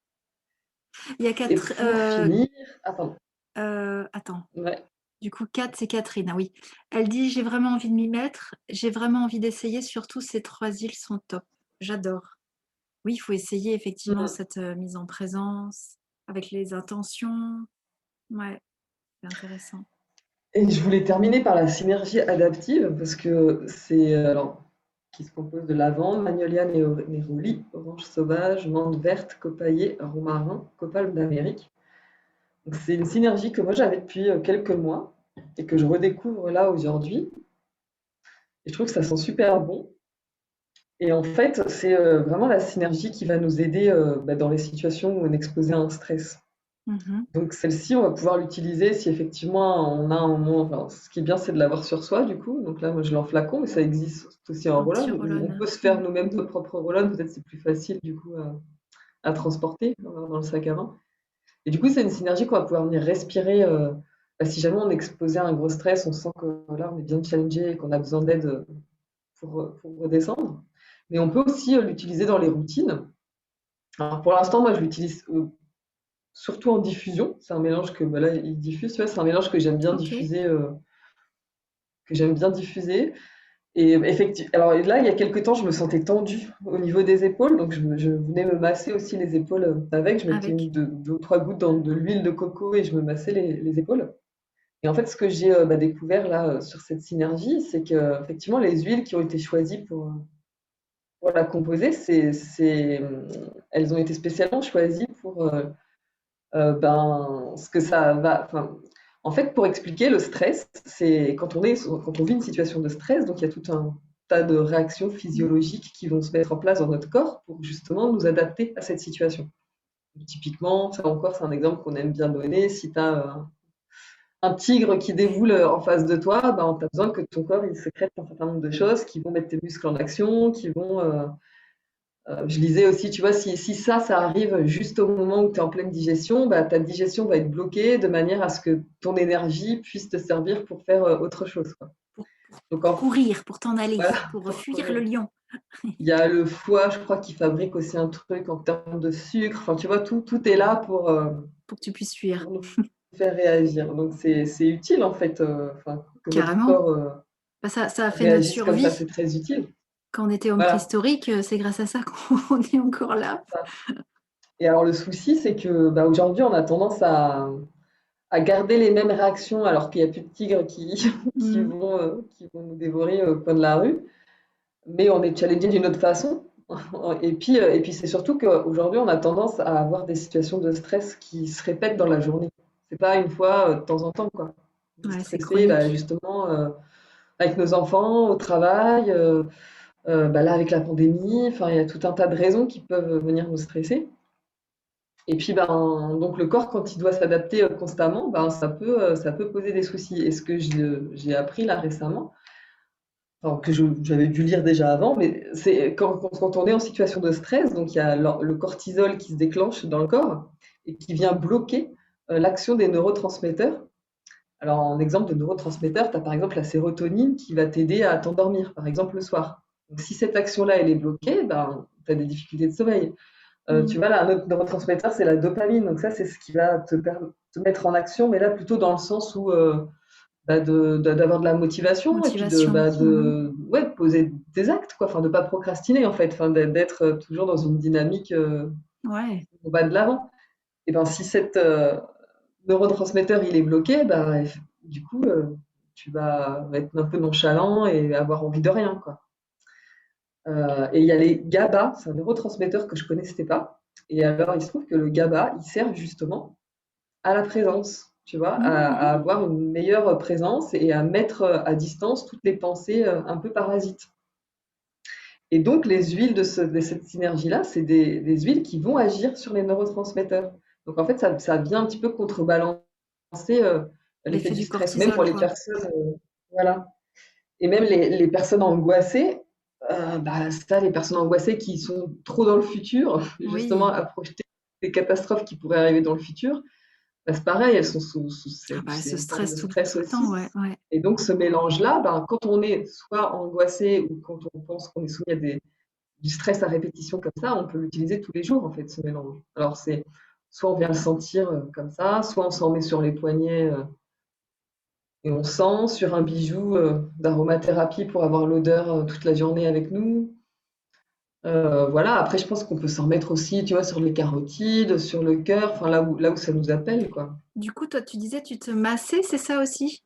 Il y a Et 4 pour finir, ah, pardon. Attends, Ouais. du coup, 4, c'est Catherine. Ah oui. Elle dit: «J'ai vraiment envie de m'y mettre. J'ai vraiment envie d'essayer. Surtout ces 3 îles sont top. J'adore». Oui, il faut essayer effectivement Mm. cette, mise en présence avec les intentions. Ouais, c'est intéressant. Et je voulais terminer par la synergie adaptive parce que c'est alors qui se compose de lavande, magnolia néroli, orange sauvage, menthe verte, copaillé, romarin, copal d'Amérique. Donc c'est une synergie que moi j'avais depuis quelques mois et que je redécouvre là aujourd'hui. Et je trouve que ça sent super bon. Et en fait, c'est vraiment la synergie qui va nous aider dans les situations où on est exposé à un stress. Mmh. Donc celle-ci, on va pouvoir l'utiliser si effectivement on a un moment. Enfin, ce qui est bien, c'est de l'avoir sur soi, du coup. Donc là, moi, je l'ai en flacon, mais ça existe aussi en En petit roll-on. On roll-on. peut se faire Mmh. nous-mêmes nos propres roll-on. Peut-être c'est plus facile, du coup, à transporter dans le sac à main. Et du coup, c'est une synergie qu'on va pouvoir venir respirer. Si jamais on est exposé à un gros stress, on sent que là, on est bien challengé et qu'on a besoin d'aide pour redescendre. Mais on peut aussi l'utiliser dans les routines. Alors pour l'instant, moi, je l'utilise surtout en diffusion. C'est un mélange que là, il diffuse. Tu vois, c'est un mélange OK. que j'aime bien diffuser. Et effectivement, alors là, il y a quelques temps, je me sentais tendue au niveau des épaules, donc je venais me masser aussi les épaules avec. Je mettais Avec. deux ou trois gouttes de l'huile de coco et je me massais les épaules. Et en fait, ce que j'ai découvert là sur cette synergie, c'est que effectivement, les huiles qui ont été choisies pour la composer, elles ont été spécialement choisies pour ce que ça va. Enfin, en fait, pour expliquer le stress, c'est quand on vit une situation de stress, donc il y a tout un tas de réactions Mmh. physiologiques qui vont se mettre en place dans notre corps pour justement nous adapter à cette situation. Donc, typiquement, ça encore, c'est un exemple qu'on aime bien donner. Si tu as un tigre qui déboule en face de toi, ben, tu as besoin que ton corps il sécrète un certain nombre de choses qui vont mettre tes muscles en action, qui vont je lisais aussi, tu vois, si ça arrive juste au moment où tu es en pleine digestion, bah, ta digestion va être bloquée de manière à ce que ton énergie puisse te servir pour faire autre chose, quoi. Pour Donc, pour courir, pour t'en aller, voilà, pour pour fuir le courir. lion. Il y a le foie, je crois, qui fabrique aussi un truc en termes de sucre. Enfin, tu vois, tout est là Pour que tu puisses fuir. pour nous faire réagir. Donc, c'est utile, en fait, enfin, que notre Carrément. corps Bah, ça a fait notre réagisse comme ça, survie. c'est très utile. Quand on était homme Voilà. préhistorique, c'est grâce à ça qu'on est encore là. Et alors, le souci, c'est que bah, aujourd'hui, on a tendance à garder les mêmes réactions alors qu'il n'y a plus de tigres Mmh. qui vont nous dévorer au coin de la rue. Mais on est challengé d'une autre façon. Et puis c'est surtout qu'aujourd'hui, on a tendance à avoir des situations de stress qui se répètent dans la journée. C'est pas une fois de temps en temps, quoi. On est Ouais, c'est stressé, bah, chronique. justement, avec nos enfants, au travail, là, avec la pandémie. Enfin, il y a tout un tas de raisons qui peuvent venir nous stresser. Et puis, ben, donc le corps, quand il doit s'adapter constamment, ben, ça peut poser des soucis. Et ce que j'ai appris là récemment, enfin, j'avais dû lire déjà avant, mais c'est quand on est en situation de stress, donc il y a le cortisol qui se déclenche dans le corps et qui vient bloquer l'action des neurotransmetteurs. Alors, en exemple de neurotransmetteurs, tu as par exemple la sérotonine qui va t'aider à t'endormir, par exemple le soir. Donc, si cette action-là, elle est bloquée, ben, tu as des difficultés de sommeil. Mmh. Tu vois, là, un autre neurotransmetteur, c'est la dopamine. Donc ça, c'est ce qui va te mettre en action, mais là, plutôt dans le sens où d'avoir de la motivation et puis Motivation. Mmh. ouais, de poser des actes, quoi. Enfin, de pas procrastiner, en fait. Enfin, d'être toujours dans une dynamique Ouais, où on va de l'avant. Et ben, si cet neurotransmetteur, il est bloqué, ben, du coup, tu vas être un peu nonchalant et avoir envie de rien, quoi. Et il y a les GABA, c'est un neurotransmetteur que je connaissais pas. Et alors, il se trouve que le GABA, il sert justement à la présence, tu vois, à mmh. avoir une meilleure présence et à mettre à distance toutes les pensées un peu parasites. Et donc, les huiles de cette synergie-là, c'est des huiles qui vont agir sur les neurotransmetteurs. Donc, en fait, ça vient un petit peu contrebalancer l'effet L'effet du du stress, même pour cortisol, les quoi. personnes. Voilà. Et même les personnes angoissées, ça, les personnes angoissées qui sont trop dans le futur, justement Oui. à projeter des catastrophes qui pourraient arriver dans le futur, bah, c'est pareil, elles sont Ah bah, c'est ce une forme stress de tout stress le temps, aussi. ouais, ouais. Et donc ce mélange-là, ben, quand on est soit angoissé ou quand on pense qu'on est soumis à du stress à répétition comme ça, on peut l'utiliser tous les jours en fait, ce mélange. Alors soit on vient le sentir comme ça, soit on s'en met sur les poignets et on sent sur un bijou d'aromathérapie pour avoir l'odeur toute la journée avec nous. Voilà, après je pense qu'on peut s'en remettre aussi, tu vois, sur les carotides, sur le cœur, enfin là où ça nous appelle, quoi. Du coup, toi, tu disais, tu te massais, c'est ça aussi?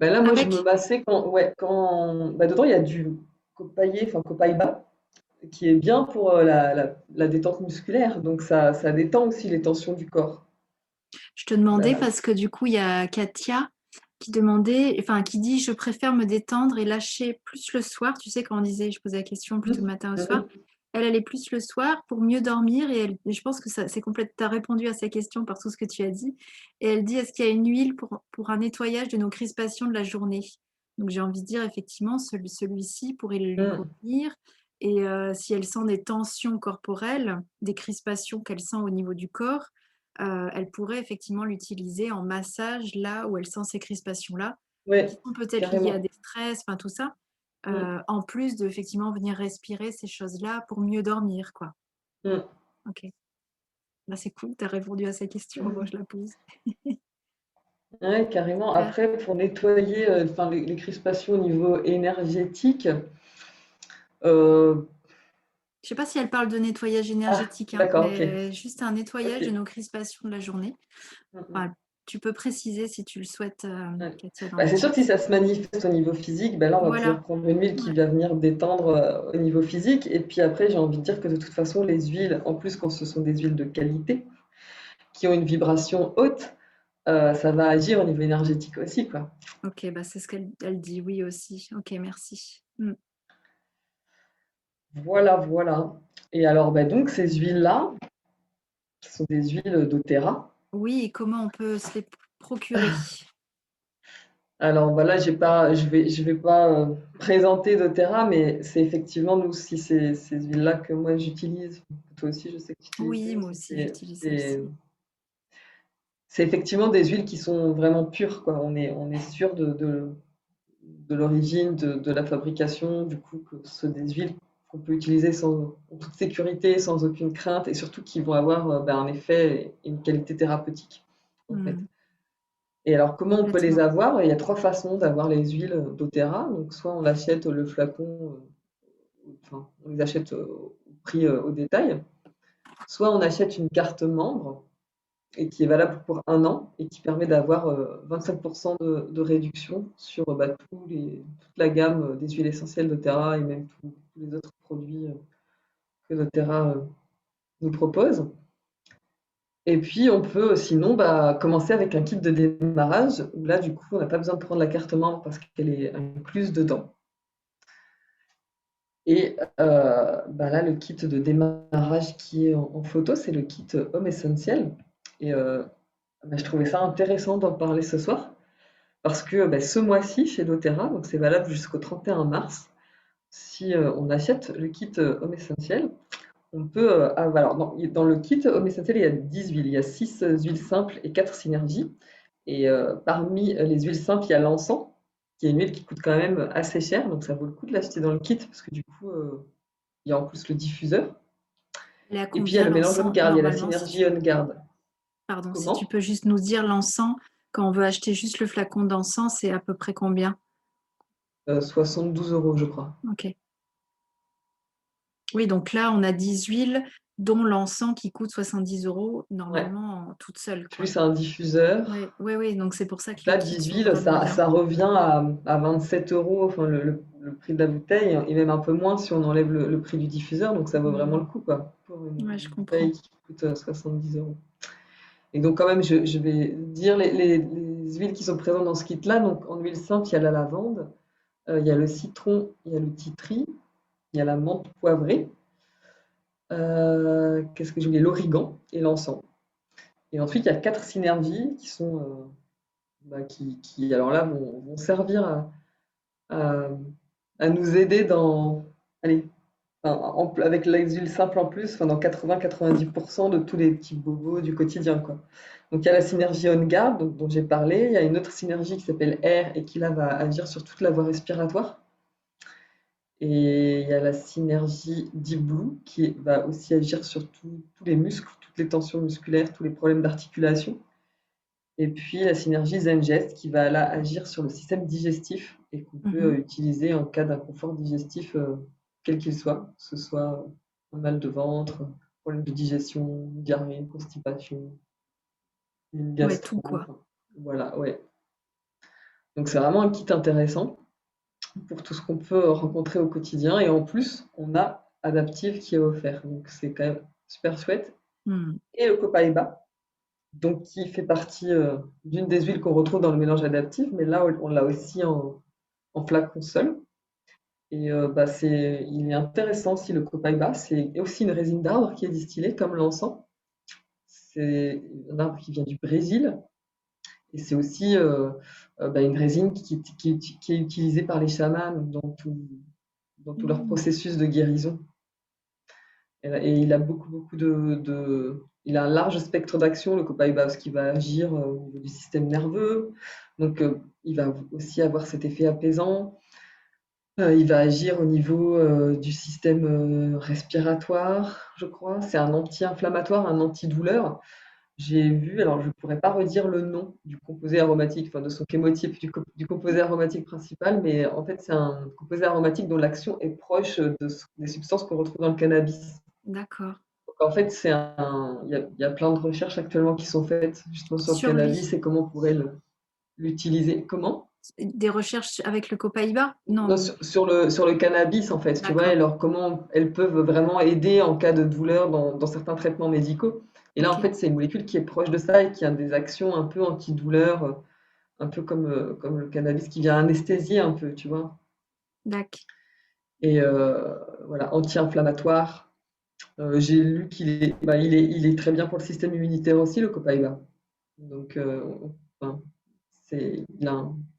Ben là, moi, je me Avec? massais bah, dedans, il y a du copaillé, enfin copaïba, qui est bien pour la détente musculaire. Donc, ça détend aussi les tensions du corps. Je te demandais Bah, parce que du coup, il y a Katia qui demandait, enfin, qui dit, je préfère me détendre et lâcher plus le soir. Tu sais, quand on disait, je posais la question plutôt le mhm, matin au soir. mhm. Elle est plus le soir pour mieux dormir et je pense que ça, c'est complète. Tu as répondu à sa question par tout ce que tu as dit. Et elle dit, est-ce qu'il y a une huile pour un nettoyage de nos crispations de la journée? Donc j'ai envie de dire, effectivement, celui-ci pourrait lui Mm. convenir. Et si elle sent des tensions corporelles, des crispations qu'elle sent au niveau du corps, elle pourrait effectivement l'utiliser en massage là où elle sent ces crispations-là, qui Ouais, sont peut-être liées à carrément. des stress, enfin tout ça, Mm, en plus de effectivement venir respirer ces choses-là pour mieux dormir, quoi. mm. Ok, bah, c'est cool, tu as répondu à sa question, moi je la pose. Ouais, carrément. Super. Après, pour nettoyer enfin, les crispations au niveau énergétique, euh, Je sais pas si elle parle de nettoyage ah, énergétique, hein, d'accord, ok. mais juste un nettoyage de Ok. nos crispations de la journée. Mm, mm. Enfin, tu peux préciser si tu le souhaites, Ouais. Katia, dans Bah, le c'est sûr chat. que si ça se manifeste au niveau physique, ben là, on va pouvoir Voilà. prendre une huile qui Ouais. va venir détendre au niveau physique. Et puis après, j'ai envie de dire que de toute façon, les huiles, en plus quand ce sont des huiles de qualité, qui ont une vibration haute, ça va agir au niveau énergétique aussi, quoi. Ok, bah c'est ce qu'elle dit, oui aussi. Ok, merci. Mm. Voilà, voilà. Et alors, bah, donc, ces huiles-là, qui sont des huiles doTERRA. Oui, et comment on peut se les procurer? Alors, bah, là, je vais pas présenter doTERRA, mais c'est effectivement, nous, si c'est ces huiles-là que moi j'utilise, toi aussi, je sais que tu utilises, Oui, moi aussi, j'utilise c'est celle-ci. c'est effectivement des huiles qui sont vraiment pures, quoi. On est sûr de l'origine, de la fabrication, du coup, que ce sont des huiles qu'on peut utiliser en toute sécurité, sans aucune crainte, et surtout qui vont avoir un effet et une qualité thérapeutique, en fait. Hmm, Et alors, comment on peut les complètement. avoir? Il y a trois façons d'avoir les huiles doTERRA. Donc, soit on achète le flacon, enfin, on les achète au prix au détail, soit on achète une carte membre et qui est valable pour 1 an et qui permet d'avoir 25% de réduction sur toute la gamme des huiles essentielles doTERRA et même tous les autres produits que doTERRA nous propose. Et puis, on peut sinon commencer avec un kit de démarrage où là, du coup, on n'a pas besoin de prendre la carte membre parce qu'elle est incluse dedans. Et là, le kit de démarrage qui est en photo, c'est le kit Homme Essentiel. Et je trouvais ça intéressant d'en parler ce soir parce que ce mois-ci, chez doTERRA, donc c'est valable jusqu'au 31 mars, si on achète le kit Homme Essentiel, on peut. Alors, dans le kit Homme Essentiel, il y a 10 huiles. Il y a 6 huiles simples et 4 synergies. Et parmi les huiles simples, il y a l'encens, qui est une huile qui coûte quand même assez cher. Donc, ça vaut le coup de l'acheter dans le kit parce que du coup, il y a en plus le diffuseur. Elle est à Et puis, il y a combien le mélange On l'encens Guard. Il y a la normalement si synergie tu... On Guard. Pardon, si tu Comment? peux juste nous dire l'encens, quand on veut acheter juste le flacon d'encens, c'est à peu près combien? 72 €, je crois. Ok. Oui, donc là, on a 10 huiles, dont l'encens qui coûte 70 € Ouais. normalement toute seule, quoi. Plus un diffuseur. Oui, oui, oui, donc c'est pour ça que les Là, kits 10 sont huiles, vraiment ça, bien. ça revient à 27 euros, enfin le prix de la bouteille, et même un peu moins si on enlève le prix du diffuseur, donc ça vaut vraiment Hmm, le coup, quoi, pour ouais, je une bouteille comprends. qui coûte 70 €. Et donc, quand même, je vais dire les huiles qui sont présentes dans ce kit-là. Donc, en huile simple, il y a la lavande, il y a le citron, il y a le titri, il y a la menthe poivrée, qu'est-ce que j'ai oublié? L'origan et l'encens. Et ensuite, il y a 4 synergies qui sont, alors là, vont servir à, à nous aider allez, avec les huiles simples en plus, enfin, dans 80-90% de tous les petits bobos du quotidien, quoi. Donc il y a la synergie On Guard dont j'ai parlé, il y a une autre synergie qui s'appelle Air et qui là va agir sur toute la voie respiratoire. Et il y a la synergie Deep Blue qui va aussi agir sur tous les muscles, toutes toutes les tensions musculaires, tous les problèmes d'articulation. Et puis la synergie Zengest qui va là agir sur le système digestif et qu'on peut Mhm. utiliser en cas d'inconfort digestif, quel qu'il soit, que ce soit un mal de ventre, problème de digestion, diarrhée, constipation, une Ouais, tout gastro, quoi. enfin, voilà, ouais. Donc c'est vraiment un kit intéressant pour tout ce qu'on peut rencontrer au quotidien. Et en plus, on a Adaptive qui est offert. Donc c'est quand même super chouette. Hmm. Et le Copaiba, donc qui fait partie d'une des huiles qu'on retrouve dans le mélange adaptif, mais là on l'a aussi en flacon seul. Et bah, il est intéressant aussi le Copaiba, c'est aussi une résine d'arbre qui est distillée comme l'encens. C'est un arbre qui vient du Brésil et c'est aussi bah, une résine qui est utilisée par les chamans dans tout leur Hmm. processus de guérison. Et il a beaucoup il a un large spectre d'action, le copaïba, parce qu'il va agir au niveau du système nerveux. Donc, il va aussi avoir cet effet apaisant. Il va agir au niveau du système respiratoire, je crois. C'est un anti-inflammatoire, un antidouleur. J'ai vu, alors je ne pourrais pas redire le nom du composé aromatique, enfin de son chémotype du composé aromatique principal, mais en fait c'est un composé aromatique dont l'action est proche des substances qu'on retrouve dans le cannabis. D'accord. Donc, en fait, il y a plein de recherches actuellement qui sont faites justement sur le Sur lui. cannabis et comment on pourrait l'utiliser. Comment? Des recherches avec le copaïba? Non, Non. sur le cannabis, en fait, tu vois, D'accord. alors comment elles peuvent vraiment aider en cas de douleur dans certains traitements médicaux. Et là, en Ok. fait, c'est une molécule qui est proche de ça et qui a des actions un peu antidouleur, un peu comme le cannabis qui vient anesthésier un peu, tu vois. D'accord. Et voilà, anti-inflammatoire. J'ai lu il est très bien pour le système immunitaire aussi, le copaïba. Donc, enfin, peut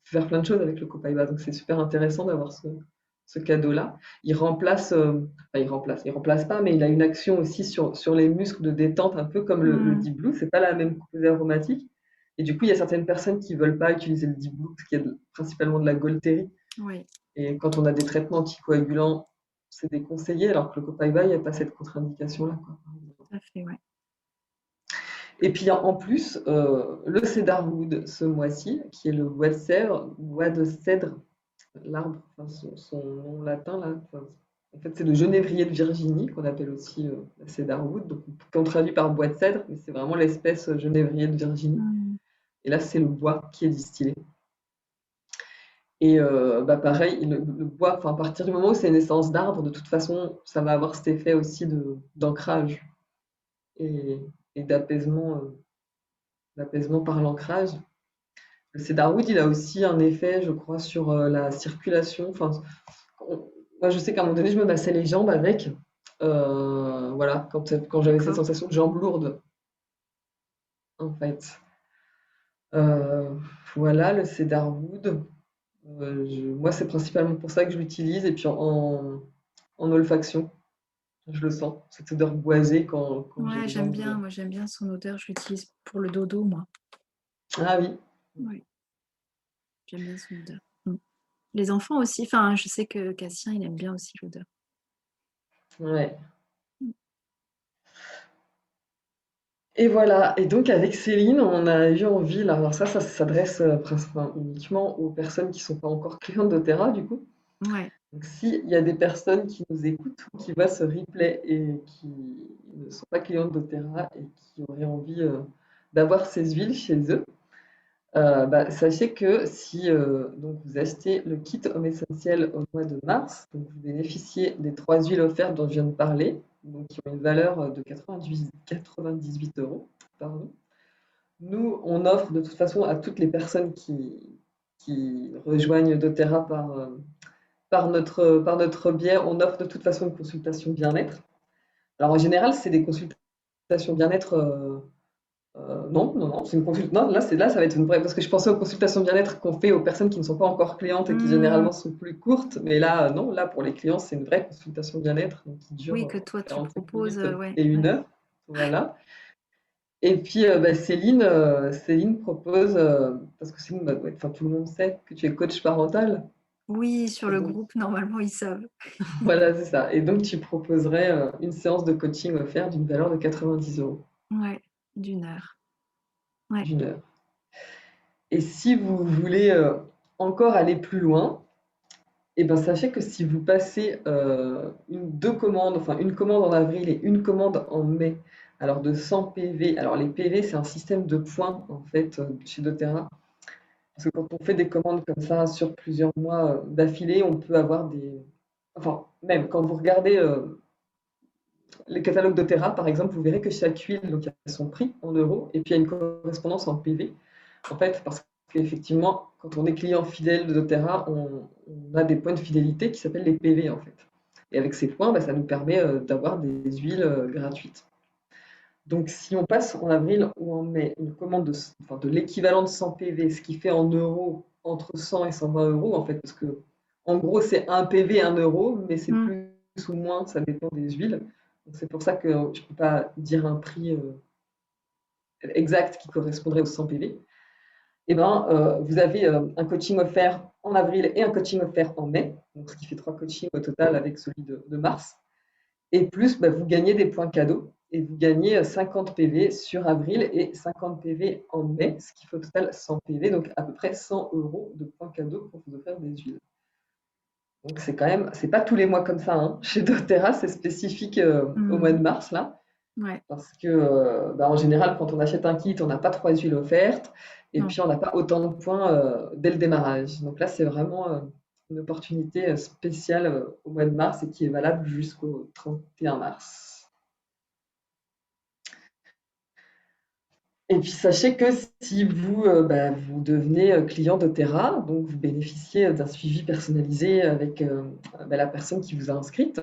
faire plein de choses avec le Copaiba, donc c'est super intéressant d'avoir ce cadeau-là. Il remplace pas, mais il a une action aussi sur les muscles de détente, un peu comme le Hmm. Deep Blue. C'est pas la même composé aromatique. Et du coup, il y a certaines personnes qui veulent pas utiliser le Deep Blue parce qu'il y a principalement de la Golterie. Oui, Et quand on a des traitements anticoagulants, c'est déconseillé, alors que le Copaiba, il n'y a pas cette contre-indication-là, quoi. tout à fait, ouais. Et puis en plus, le Cedarwood ce mois-ci, qui est le bois de cèdre, l'arbre, enfin, son nom latin, là, enfin, en fait, c'est le genévrier de Virginie, qu'on appelle aussi la Cedarwood, donc, qu'on traduit par bois de cèdre, mais c'est vraiment l'espèce genévrier de Virginie. Hmm. Et là, c'est le bois qui est distillé. Et bah, pareil, le bois, enfin, à partir du moment où c'est une essence d'arbre, de toute façon, ça va avoir cet effet aussi d'ancrage et, et d'apaisement par l'ancrage. Le Cedarwood, il a aussi un effet, je crois, sur la circulation. Enfin, moi, je sais qu'à un moment donné, je me massais les jambes avec. Voilà, quand j'avais cette D'accord. sensation de jambes lourdes, en fait. Euh, voilà, le Cedarwood. Moi, c'est principalement pour ça que je l'utilise. Et puis en olfaction, je le sens, cette odeur boisée quand j'ai Ouais, les j'aime jambes. bien. Moi, j'aime bien son odeur. Je l'utilise pour le dodo, moi. Ah oui, Oui, j'aime bien son odeur. Hmm. Les enfants aussi. Enfin, je sais que Cassien, il aime bien aussi l'odeur. ouais. Hmm. Et voilà, et donc avec Céline, on a eu envie, là, alors ça s'adresse principalement uniquement aux personnes qui ne sont pas encore clientes d'Otera, du coup. Ouais. Donc s'il y a des personnes qui nous écoutent ou qui voient ce replay et qui ne sont pas clientes d'Otera et qui auraient envie d'avoir ces huiles chez eux, bah, sachez que si donc vous achetez le kit Homme Essentiel au mois de mars, donc vous bénéficiez des 3 huiles offertes dont je viens de parler, donc qui ont une valeur de 98 €. Pardon. Nous, on offre de toute façon à toutes les personnes qui rejoignent doTERRA par notre biais, on offre de toute façon une consultation bien-être. Alors en général, c'est des consultations bien-être. Non, c'est une consultation. Non, là, ça va être une vraie. Parce que je pensais aux consultations bien-être qu'on fait aux personnes qui ne sont pas encore clientes et qui Hmm. généralement sont plus courtes. Mais là, non, là, pour les clients, c'est une vraie consultation bien-être donc qui dure Oui, que toi, tu 45 proposes. minutes Ouais, et une ouais. heure. Voilà. Et puis, bah, Céline propose, parce que Céline, bah, ouais, enfin, tout le monde sait que tu es coach parental. Oui, sur Et le donc, groupe, normalement, ils savent. voilà, c'est ça. Et donc, tu proposerais une séance de coaching offerte d'une valeur de 90 €. Ouais, d'1 heure. Ouais. d'1 heure. Et si vous voulez encore aller plus loin, et ben sachez que si vous passez deux commandes, enfin une commande en avril et une commande en mai, alors de 100 PV, alors les PV c'est un système de points en fait chez doTERRA, parce que quand on fait des commandes comme ça sur plusieurs mois d'affilée, on peut avoir des... Enfin, même quand vous regardez les catalogues doTERRA, par exemple, vous verrez que chaque huile donc, a son prix en euros et puis il y a une correspondance en PV. En fait, parce qu'effectivement, quand on est client fidèle de doTERRA, on a des points de fidélité qui s'appellent les PV en fait. Et avec ces points, bah, ça nous permet d'avoir des huiles gratuites. Donc, si on passe en avril ou en mai une commande enfin, de l'équivalent de 100 PV, ce qui fait en euros entre 100 et 120 euros, en fait, parce que en gros, c'est un PV, 1 euro, mais c'est Mmh. plus ou moins, ça dépend des huiles. C'est pour ça que je ne peux pas dire un prix exact qui correspondrait aux 100 PV. Eh ben, vous avez un coaching offert en avril et un coaching offert en mai, donc ce qui fait 3 coachings au total avec celui de mars. Et plus, bah, vous gagnez des points cadeaux et vous gagnez 50 PV sur avril et 50 PV en mai, ce qui fait au total 100 PV, donc à peu près 100 euros de points cadeaux pour vous offrir des huiles. Donc c'est quand même, c'est pas tous les mois comme ça, hein. Chez doTERRA, c'est spécifique au mois de Mmh. mars là, Ouais. parce que bah, en général, quand on achète un kit, on n'a pas 3 huiles offertes, et Non. puis on n'a pas autant de points dès le démarrage. Donc là, c'est vraiment une opportunité spéciale au mois de mars et qui est valable jusqu'au 31 mars. Et puis sachez que si vous, bah, vous devenez client doTERRA, donc vous bénéficiez d'un suivi personnalisé avec bah, la personne qui vous a inscrite.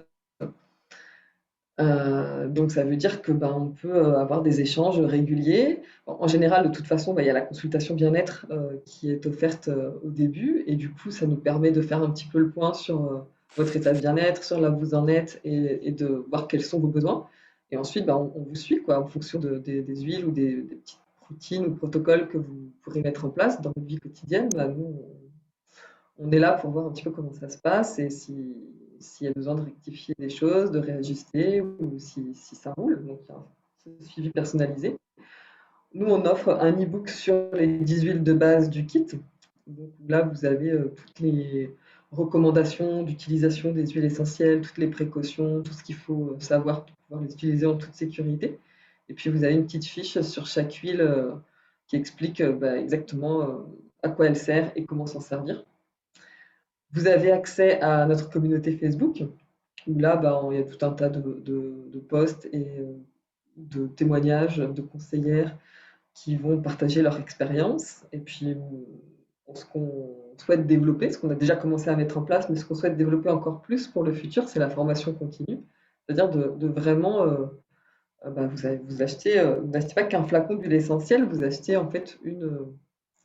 Donc ça veut dire que ben, on peut avoir des échanges réguliers. En général, de toute façon, ben, il y a la consultation bien-être qui est offerte au début, et du coup, ça nous permet de faire un petit peu le point sur votre état de bien-être, sur là où vous en êtes, et de voir quels sont vos besoins. Et ensuite, ben, on vous suit quoi, en fonction des huiles ou des petites routines ou protocoles que vous pourrez mettre en place dans votre vie quotidienne. Ben, nous, on est là pour voir un petit peu comment ça se passe et s'il y a besoin de rectifier des choses, de réajuster ou si ça roule. Donc, il y a un suivi personnalisé. Nous, on offre un e-book sur les 10 huiles de base du kit. Donc là, vous avez toutes les recommandations d'utilisation des huiles essentielles, toutes les précautions, tout ce qu'il faut savoir pour pouvoir les utiliser en toute sécurité. Et puis, vous avez une petite fiche sur chaque huile qui explique bah, exactement à quoi elle sert et comment s'en servir. Vous avez accès à notre communauté Facebook, où là, bah, il y a tout un tas de posts et de témoignages de conseillères qui vont partager leur expérience. Et puis, ce qu'on souhaite développer, ce qu'on a déjà commencé à mettre en place, mais ce qu'on souhaite développer encore plus pour le futur, c'est la formation continue. C'est-à-dire de vraiment, bah, vous achetez pas qu'un flacon d'huile essentielle, vous achetez en fait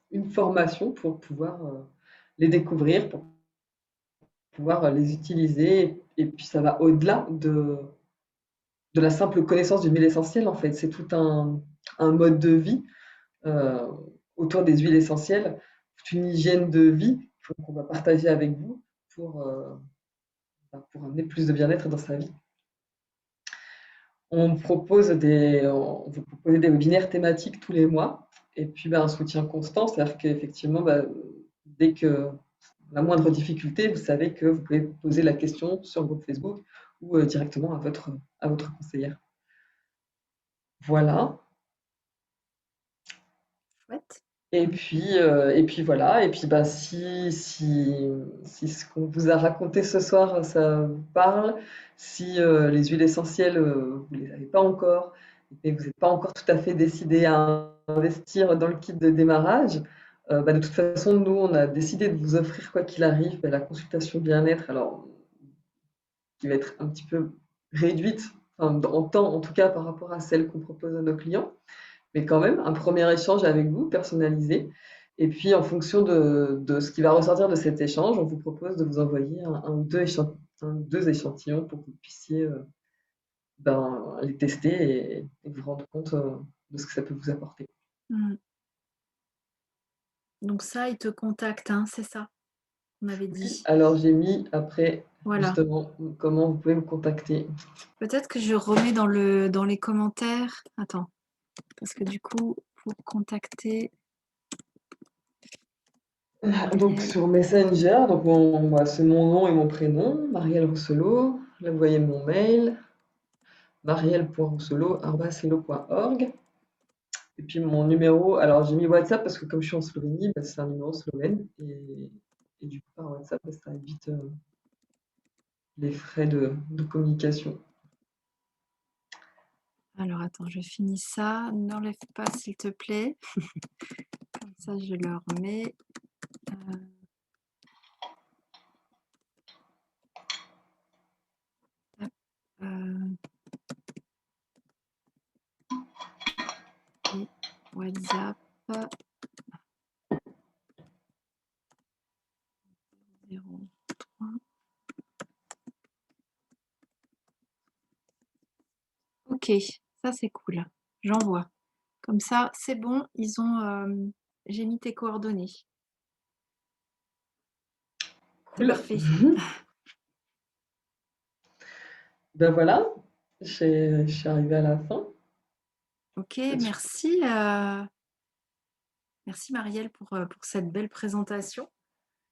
une formation pour pouvoir les découvrir, pour pouvoir les utiliser. Et puis ça va au-delà de la simple connaissance d'une huile essentielle, en fait. C'est tout un mode de vie euh, autour des huiles essentielles, toute une hygiène de vie qu'on va partager avec vous pour amener plus de bien-être dans sa vie. On vous propose des webinaires thématiques tous les mois et puis un soutien constant, c'est-à-dire qu'effectivement, dès que la moindre difficulté, vous savez que vous pouvez poser la question sur le groupe Facebook ou directement à votre conseillère. Voilà. Chouette. Et puis voilà. Et puis si ce qu'on vous a raconté ce soir, ça vous parle, si les huiles essentielles, vous ne les avez pas encore, et que vous n'êtes pas encore tout à fait décidé à investir dans le kit de démarrage, de toute façon, nous, on a décidé de vous offrir, quoi qu'il arrive, la consultation bien-être. Alors, qui va être un petit peu réduite, enfin, en temps en tout cas par rapport à celle qu'on propose à nos clients, mais quand même un premier échange avec vous, personnalisé. Et puis en fonction de ce qui va ressortir de cet échange, on vous propose de vous envoyer un ou deux échantillons pour que vous puissiez les tester et vous rendre compte de ce que ça peut vous apporter. Mmh. Donc ça, ils te contactent, hein, c'est ça? On avait Oui, dit. alors j'ai mis après Voilà. justement comment vous pouvez me contacter. Peut-être que je remets dans les commentaires. Attends. Parce que du coup, pour contacter Donc Marielle. sur Messenger, donc c'est mon nom et mon prénom, Marielle Rousselot. Là, vous voyez mon mail, marielle.rousselot@hello.org. Et puis mon numéro, alors j'ai mis WhatsApp parce que comme je suis en Slovénie, bah, c'est un numéro slovène. Et du coup, par WhatsApp, bah, ça évite les frais de communication. Alors attends, je finis ça. N'enlève pas s'il te plaît. Comme ça, je le remets. Euh, et WhatsApp 03. Ok, ça c'est cool. J'envoie. Comme ça, c'est bon. J'ai mis tes coordonnées. C'est Cool. parfait. Ben voilà, je suis arrivée à la fin. Ok, merci. Merci Marielle pour cette belle présentation.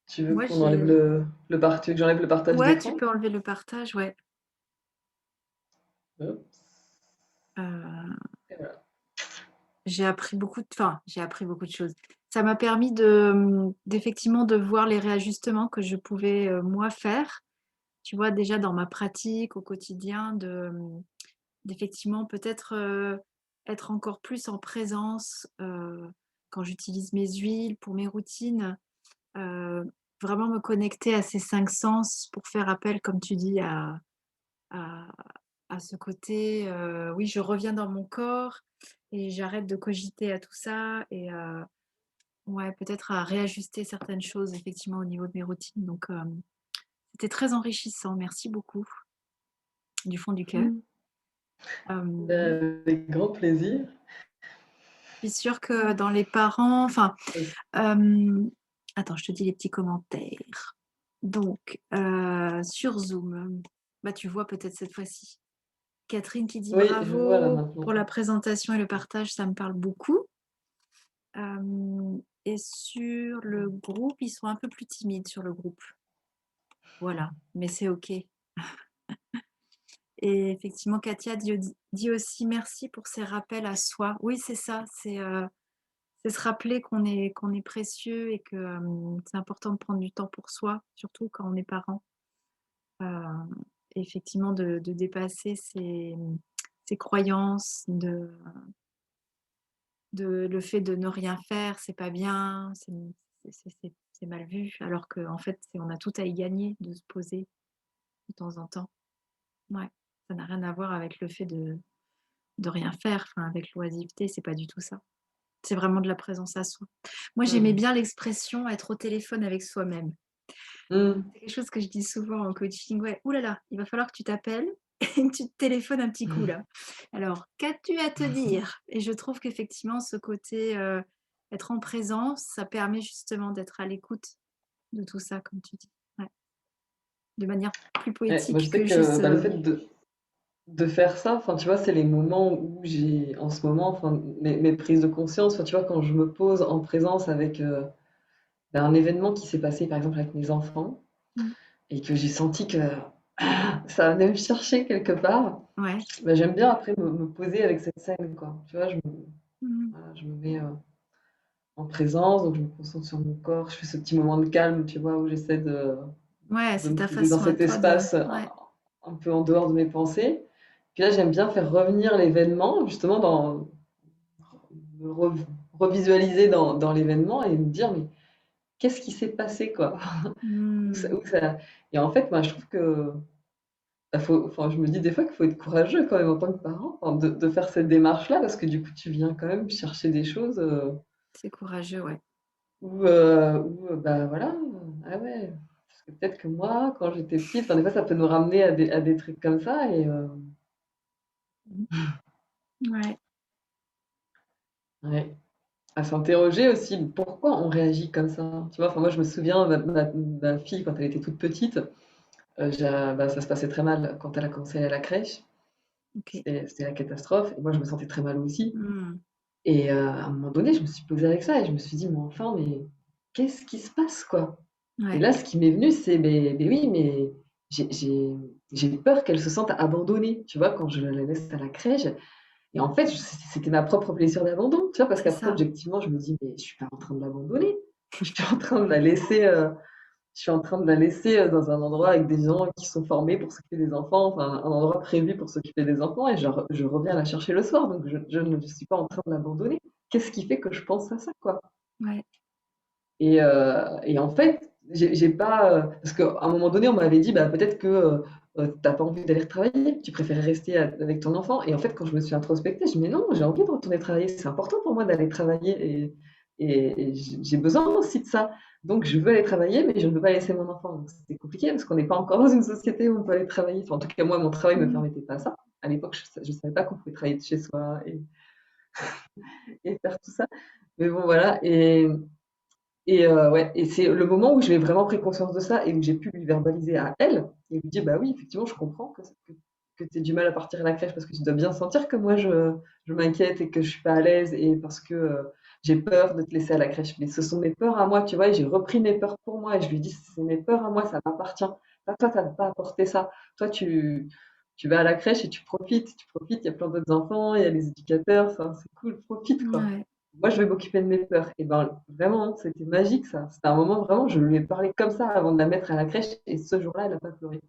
Tu veux Moi, qu'on enlève que j'enlève le partage Ouais, tu d'écran? peux enlever le partage, ouais. Hop, Euh, et voilà. j'ai appris beaucoup de choses. Ça m'a permis d'effectivement de voir les réajustements que je pouvais moi faire. Tu vois, déjà dans ma pratique au quotidien, d'effectivement peut-être être encore plus en présence quand j'utilise mes huiles pour mes routines. euh, Vraiment me connecter à ces cinq sens pour faire appel, comme tu dis, à, à ce côté, oui, je reviens dans mon corps et j'arrête de cogiter à tout ça et ouais, peut-être à réajuster certaines choses effectivement au niveau de mes routines. Donc, c'était très enrichissant. Merci beaucoup du fond du cœur. Je Ben, avec grand plaisir. suis sûre que dans les parents, enfin, attends, je te dis les petits commentaires. Donc, sur Zoom, bah, tu vois peut-être cette fois-ci. Catherine qui dit Oui, je vois là bravo maintenant. pour la présentation et le partage, ça me parle beaucoup. Et sur le groupe, ils sont un peu plus timides sur le groupe. Voilà, mais c'est OK. Et effectivement, Katia dit aussi merci pour ces rappels à soi. Oui, c'est ça, c'est se rappeler qu'on est précieux et que c'est important de prendre du temps pour soi, surtout quand on est parent. Euh, Effectivement, de dépasser ses croyances, le fait de ne rien faire, c'est pas bien, c'est mal vu, alors qu'en fait, on a tout à y gagner de se poser de temps en temps. Ouais, ça n'a rien à voir avec le fait de rien faire, enfin, avec l'oisiveté, c'est pas du tout ça. C'est vraiment de la présence à soi. Moi, j'aimais Mm. bien l'expression être au téléphone avec soi-même. Mm. C'est quelque chose que je dis souvent en coaching. Ouais, ouh là là, il va falloir que tu t'appelles et que tu te téléphones un petit coup là. Alors, qu'as-tu à te dire? Et je trouve qu'effectivement, ce côté être en présence, ça permet justement d'être à l'écoute de tout ça, comme tu dis. Ouais. De manière plus Ouais, moi, je poétique sais que que juste. bah, le fait de faire ça, enfin, tu vois, c'est les moments où j'ai, en ce moment, enfin, mes prises de conscience, enfin, tu vois, quand je me pose en présence avec bah, un événement qui s'est passé, par exemple, avec mes enfants, Mm. et que j'ai senti que ça venait me chercher quelque part, Ouais. bah, j'aime bien après me poser avec cette scène, quoi. Tu vois, Mm. voilà, je me mets en présence, donc je me concentre sur mon corps, je fais ce petit moment de calme, tu vois, où j'essaie Ouais, de c'est me ta poser dans façon à cet toi de. espace Ouais. un peu en dehors de mes pensées. Puis là, j'aime bien faire revenir l'événement, justement, me revisualiser dans l'événement et me dire, mais qu'est-ce qui s'est passé, quoi? Mm. Où ça... Et en fait, moi, je trouve que bah, enfin, je me dis des fois qu'il faut être courageux quand même en tant que parent, enfin, de faire cette démarche-là, parce que du coup, tu viens quand même chercher des choses C'est courageux, ouais. bah voilà, ah ouais, parce que peut-être que moi, quand j'étais petite, enfin, des fois, ça peut nous ramener à des trucs comme ça, et Mm. Ouais. ouais, à s'interroger aussi, pourquoi on réagit comme ça? Tu vois, enfin, moi, je me souviens, ma fille, quand elle était toute petite, bah, ça se passait très mal quand elle a commencé à aller à la crèche. OK. C'était la catastrophe. Et moi, je me sentais très mal aussi. Mmh. Et à un moment donné, je me suis posée avec ça et je me suis dit, mais enfin, mais qu'est-ce qui se passe, quoi? Et Ouais, là, ce qui m'est venu, c'est, mais oui, mais j'ai j'ai- j'ai peur qu'elle se sente abandonnée, tu vois, quand je la laisse à la crèche. Et en fait, c'était ma propre blessure d'abandon, tu vois, parce c'est qu'après, ça. objectivement, je me dis, mais je suis pas en train de l'abandonner. Je suis en train de la laisser, je suis en train de la laisser dans un endroit avec des gens qui sont formés pour s'occuper des enfants, enfin, un endroit prévu pour s'occuper des enfants, et je reviens la chercher le soir, donc je ne suis pas en train de l'abandonner. Qu'est-ce qui fait que je pense à ça, quoi? Ouais. Et en fait, j'ai pas. Parce qu'à un moment donné, on m'avait dit, bah, peut-être que t'as pas envie d'aller travailler, tu préfères rester avec ton enfant. Et en fait, quand je me suis introspectée, je me dis, mais non, j'ai envie de retourner travailler. C'est important pour moi d'aller travailler et j'ai besoin aussi de ça. Donc, je veux aller travailler, mais je ne veux pas laisser mon enfant. Donc, c'était compliqué parce qu'on n'est pas encore dans une société où on peut aller travailler. Enfin, en tout cas, moi, mon travail ne me Mmh. permettait pas ça. À l'époque, je ne savais pas qu'on pouvait travailler de chez soi et faire tout ça. Mais bon, voilà. Ouais, et c'est le moment où j'ai vraiment pris conscience de ça et où j'ai pu lui verbaliser à elle et lui dire, bah oui, effectivement, je comprends que tu aies du mal à partir à la crèche parce que tu dois bien sentir que moi, je m'inquiète et que je suis pas à l'aise et parce que j'ai peur de te laisser à la crèche. Mais ce sont mes peurs à moi, tu vois, et j'ai repris mes peurs pour moi et je lui dis, c'est mes peurs à moi, ça m'appartient. Toi, t'as pas apporté ça. Toi, tu vas à la crèche et tu profites, il y a plein d'autres enfants, il y a les éducateurs, enfin, c'est cool, profite, quoi. Ouais. Moi, je vais m'occuper de mes peurs. Et ben, vraiment, c'était magique, ça. C'était un moment, vraiment, je lui ai parlé comme ça avant de la mettre à la crèche. Et ce jour-là, elle n'a pas pleuré.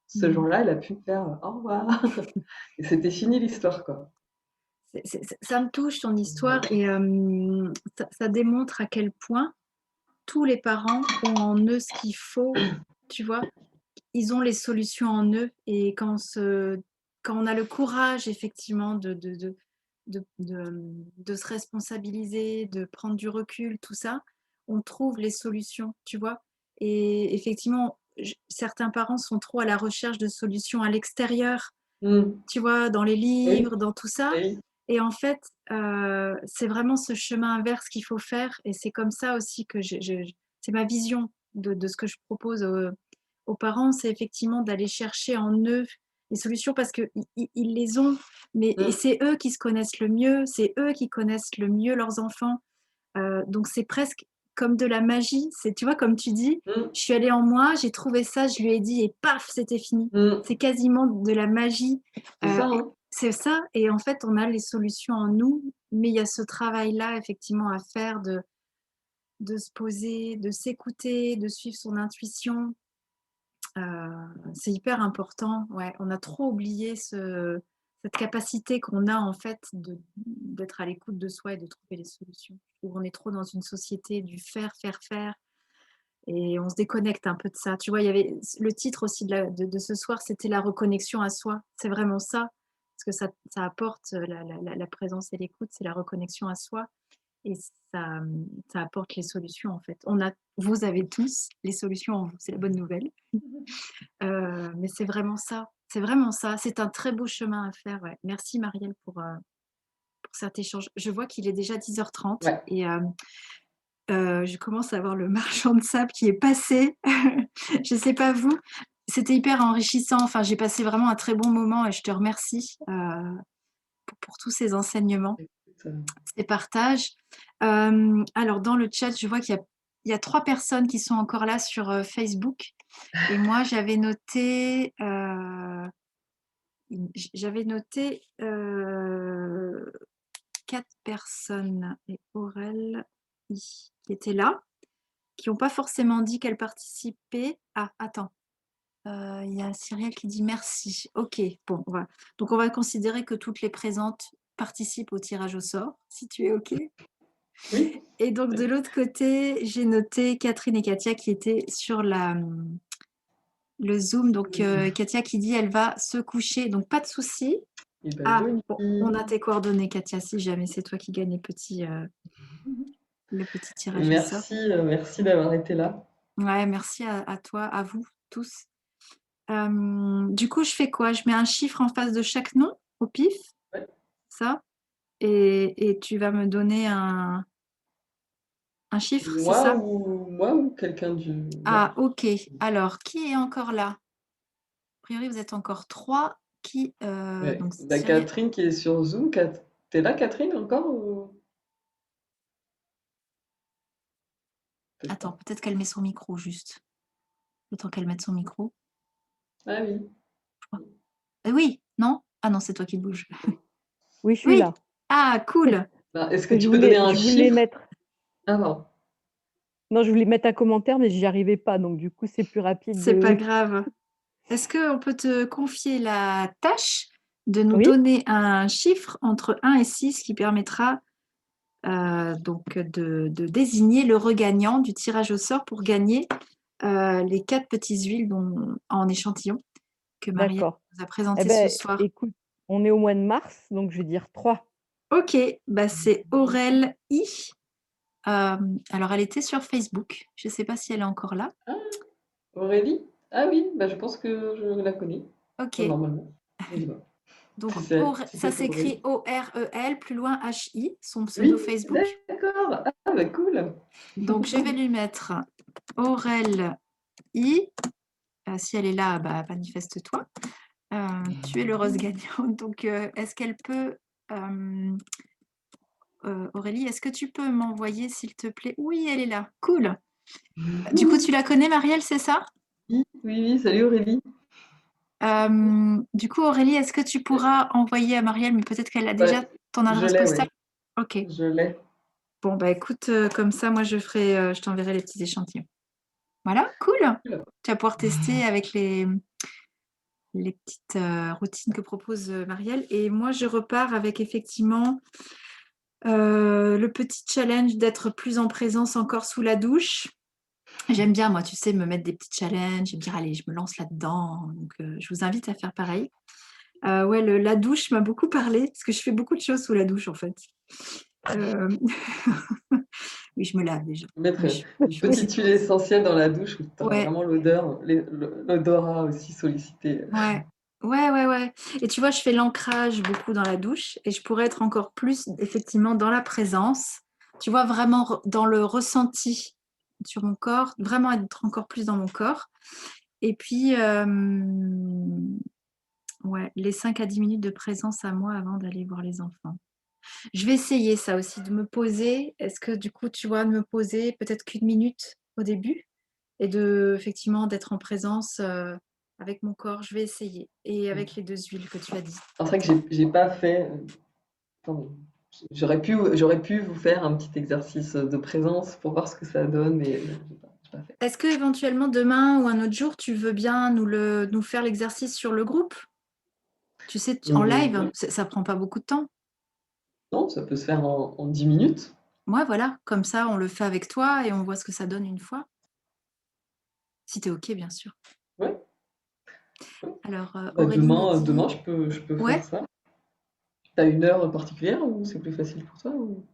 Ce Mmh. jour-là, elle a pu me faire au revoir. Et c'était fini l'histoire, quoi. Ça me touche ton histoire et ça démontre à quel point tous les parents ont en eux ce qu'il faut, tu vois? Ils ont les solutions en eux et quand on a le courage effectivement de se responsabiliser, de prendre du recul, tout ça, on trouve les solutions, tu vois? Et effectivement, certains parents sont trop à la recherche de solutions à l'extérieur, Mm. tu vois? Dans les Oui, livres, dans tout ça. oui. Et en fait, c'est vraiment ce chemin inverse qu'il faut faire et c'est comme ça aussi que c'est ma vision de ce que je propose, aux parents, c'est effectivement d'aller chercher en eux les solutions parce qu'ils les ont, mais et Mm, c'est eux qui se connaissent le mieux, c'est eux qui connaissent le mieux leurs enfants. Donc c'est presque comme de la magie. C'est, tu vois, comme tu dis, mm. je suis allée en moi, j'ai trouvé ça, je lui ai dit et paf, c'était fini. Mm. C'est quasiment de la magie. C'est ça, Et hein. c'est ça et en fait, on a les solutions en nous, mais il y a ce travail-là effectivement à faire de se poser, de s'écouter, de suivre son intuition. C'est hyper important, ouais. On a trop oublié cette capacité qu'on a en fait d'être à l'écoute de soi et de trouver les solutions. Je trouve on est trop dans une société du faire, faire, faire et on se déconnecte un peu de ça. Tu vois, il y avait le titre aussi de ce soir, c'était la reconnexion à soi. C'est vraiment ça, parce que ça apporte la présence et l'écoute, c'est la reconnexion à soi et ça, ça apporte les solutions en fait. Vous avez tous les solutions en vous, c'est la bonne nouvelle. Mais c'est vraiment ça, c'est vraiment ça. C'est un très beau chemin à faire, ouais. Merci Marielle pour cet échange. Je vois qu'il est déjà 10h30 Ouais. et je commence à voir le marchand de sable qui est passé. Je sais pas vous. C'était hyper enrichissant. Enfin, j'ai passé vraiment un très bon moment et je te remercie, pour tous ces enseignements, Écoute, ces partages. Alors dans le chat, je vois qu'il y a 3 personnes qui sont encore là sur, Facebook et moi j'avais noté 4 personnes et Aurel qui étaient là, qui n'ont pas forcément dit qu'elles participaient. Ah, attends, il y a Cyrielle qui dit merci. Ok, bon, voilà. Donc on va considérer que toutes les présentes participent au tirage au sort, si tu es ok. oui. Et donc de l'autre côté, j'ai noté Catherine et Katia qui étaient sur le Zoom. Donc Katia qui dit elle va se coucher, donc pas de souci. Et ben, Ah, bonne bon, on nuit. a tes coordonnées, Katia, si jamais c'est toi qui gagnes le petit Et tirage au sort. merci, merci d'avoir été là. Ouais, merci à toi, à vous tous. Du coup, je fais quoi? Je mets un chiffre en face de chaque nom, au pif, Ouais. ça, et tu vas me donner un chiffre, c'est ça? Moi ou quelqu'un du. Ouais. Ah, ok. Alors, qui est encore là? A priori, vous êtes encore trois. qui, Ouais. donc Bah, Cyril. Catherine qui est sur Zoom. T'es là, Catherine, encore ou peut-être Attends, pas? peut-être qu'elle met son micro juste. Le temps qu'elle mette son micro. Ah oui. Oui, non? Ah non, c'est toi qui bouges. Oui, je suis Oui. là. Ah, cool. Bah, est-ce que Que tu peux donner un je voulais chiffre? mettre. Ah non. Non, je voulais mettre un commentaire, mais j'y arrivais pas. Donc, du coup, c'est plus rapide C'est pas de. grave. Est-ce qu'on peut te confier la tâche de nous Oui, donner un chiffre entre 1 et 6 qui permettra donc de désigner le regagnant du tirage au sort pour gagner les 4 petites huiles en échantillon que Marielle d'accord. nous a Eh présentées ce ben, soir. écoute, on est au mois de mars, donc je vais dire 3. Ok, bah c'est Aurel I. Alors elle était sur Facebook. Je ne sais pas si elle est encore là. Ah, Aurélie? Ah oui, bah, je pense que je la connais. Ok, Enfin, normalement. Mais dis-moi. donc Si ça c'est pour s'écrit Aurélie. Orel, plus loin HI, son pseudo Oui, Facebook. d'accord. Ah bah cool. Donc je vais lui mettre Aurel I. Si elle est là, bah, manifeste-toi. Tu es l'heureuse gagnante. Donc est-ce qu'elle peut... Aurélie, est-ce que tu peux m'envoyer, s'il te plaît? Oui, elle est là. Cool. Du coup, tu la connais, Marielle, c'est ça? Oui, oui, oui, salut Aurélie. Du coup, Aurélie, est-ce que tu pourras envoyer à Marielle, mais peut-être qu'elle a déjà Ouais, ton je adresse l'ai, postale? ouais. Ok. Je l'ai. Bon, bah écoute, comme ça, moi, je t'enverrai les petits échantillons. Voilà, cool. Oula. Tu vas pouvoir tester avec les petites routines que propose Marielle. Et moi, je repars avec effectivement le petit challenge d'être plus en présence encore sous la douche. J'aime bien, moi, tu sais, me mettre des petits challenges et me dire, allez, je me lance là-dedans. Donc, je vous invite à faire pareil. Ouais, la douche m'a beaucoup parlé, parce que je fais beaucoup de choses sous la douche, en fait. Euh, Oui, je me lave déjà. Mettre Mais une je me petite huile dispose. essentielle dans la douche où tu auras Ouais, vraiment l'odeur, l'odorat aussi sollicité. ouais. Ouais, ouais, ouais. Et tu vois, je fais l'ancrage beaucoup dans la douche et je pourrais être encore plus, effectivement, dans la présence. Tu vois, vraiment dans le ressenti sur mon corps, vraiment être encore plus dans mon corps. Et puis, ouais, les 5 à 10 minutes de présence à moi avant d'aller voir les enfants. Je vais essayer ça aussi, de me poser. Est-ce que du coup, tu vois, de me poser peut-être qu'une minute au début et de, effectivement, d'être en présence avec mon corps. Je vais essayer. Et avec les 2 huiles que tu as dit. Alors, c'est vrai que j'ai pas fait. Attends, j'aurais pu vous faire un petit exercice de présence pour voir ce que ça donne, mais non, j'ai pas fait. Est-ce que éventuellement demain ou un autre jour, tu veux bien nous faire l'exercice sur le groupe? Tu sais, en live, Oui. ça prend pas beaucoup de temps. Non, ça peut se faire en 10 minutes. Moi, voilà, comme ça, on le fait avec toi et on voit ce que ça donne une fois. Si tu es OK, bien sûr. Ouais. Alors, Bah, Aurélie nous demain, dit, je peux faire ouais, ça. T'as une heure particulière ou c'est plus facile pour toi ou...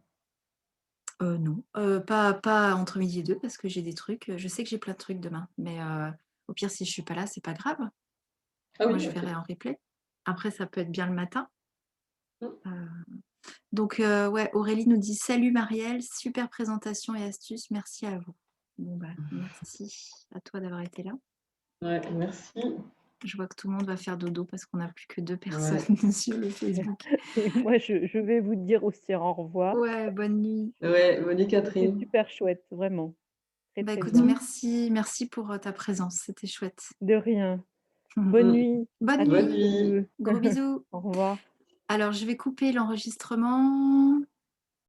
non, pas entre midi et deux parce que j'ai des trucs. Je sais que j'ai plein de trucs demain, mais au pire, si je suis pas là, c'est pas grave. Ah Moi, oui, je ok. verrai en replay. Après, ça peut être bien le matin. Mm. Euh, donc, ouais, Aurélie nous dit salut Marielle, super présentation et astuces, merci à vous. Bon, bah, merci à toi d'avoir été là. Ouais, merci. Je vois que tout le monde va faire dodo parce qu'on n'a plus que 2 personnes Ouais. sur le Facebook. Et moi, je vais vous dire aussi au revoir. Ouais, bonne nuit. Ouais, bonne nuit, C'était Catherine. super chouette, vraiment. Très, Bah très écoute, bien. merci pour ta présence, c'était chouette. De rien. Bonne Mm. nuit Bonne à toutes Bonne nuit, les nuit. deux. gros bisous. Au revoir. Alors, je vais couper l'enregistrement.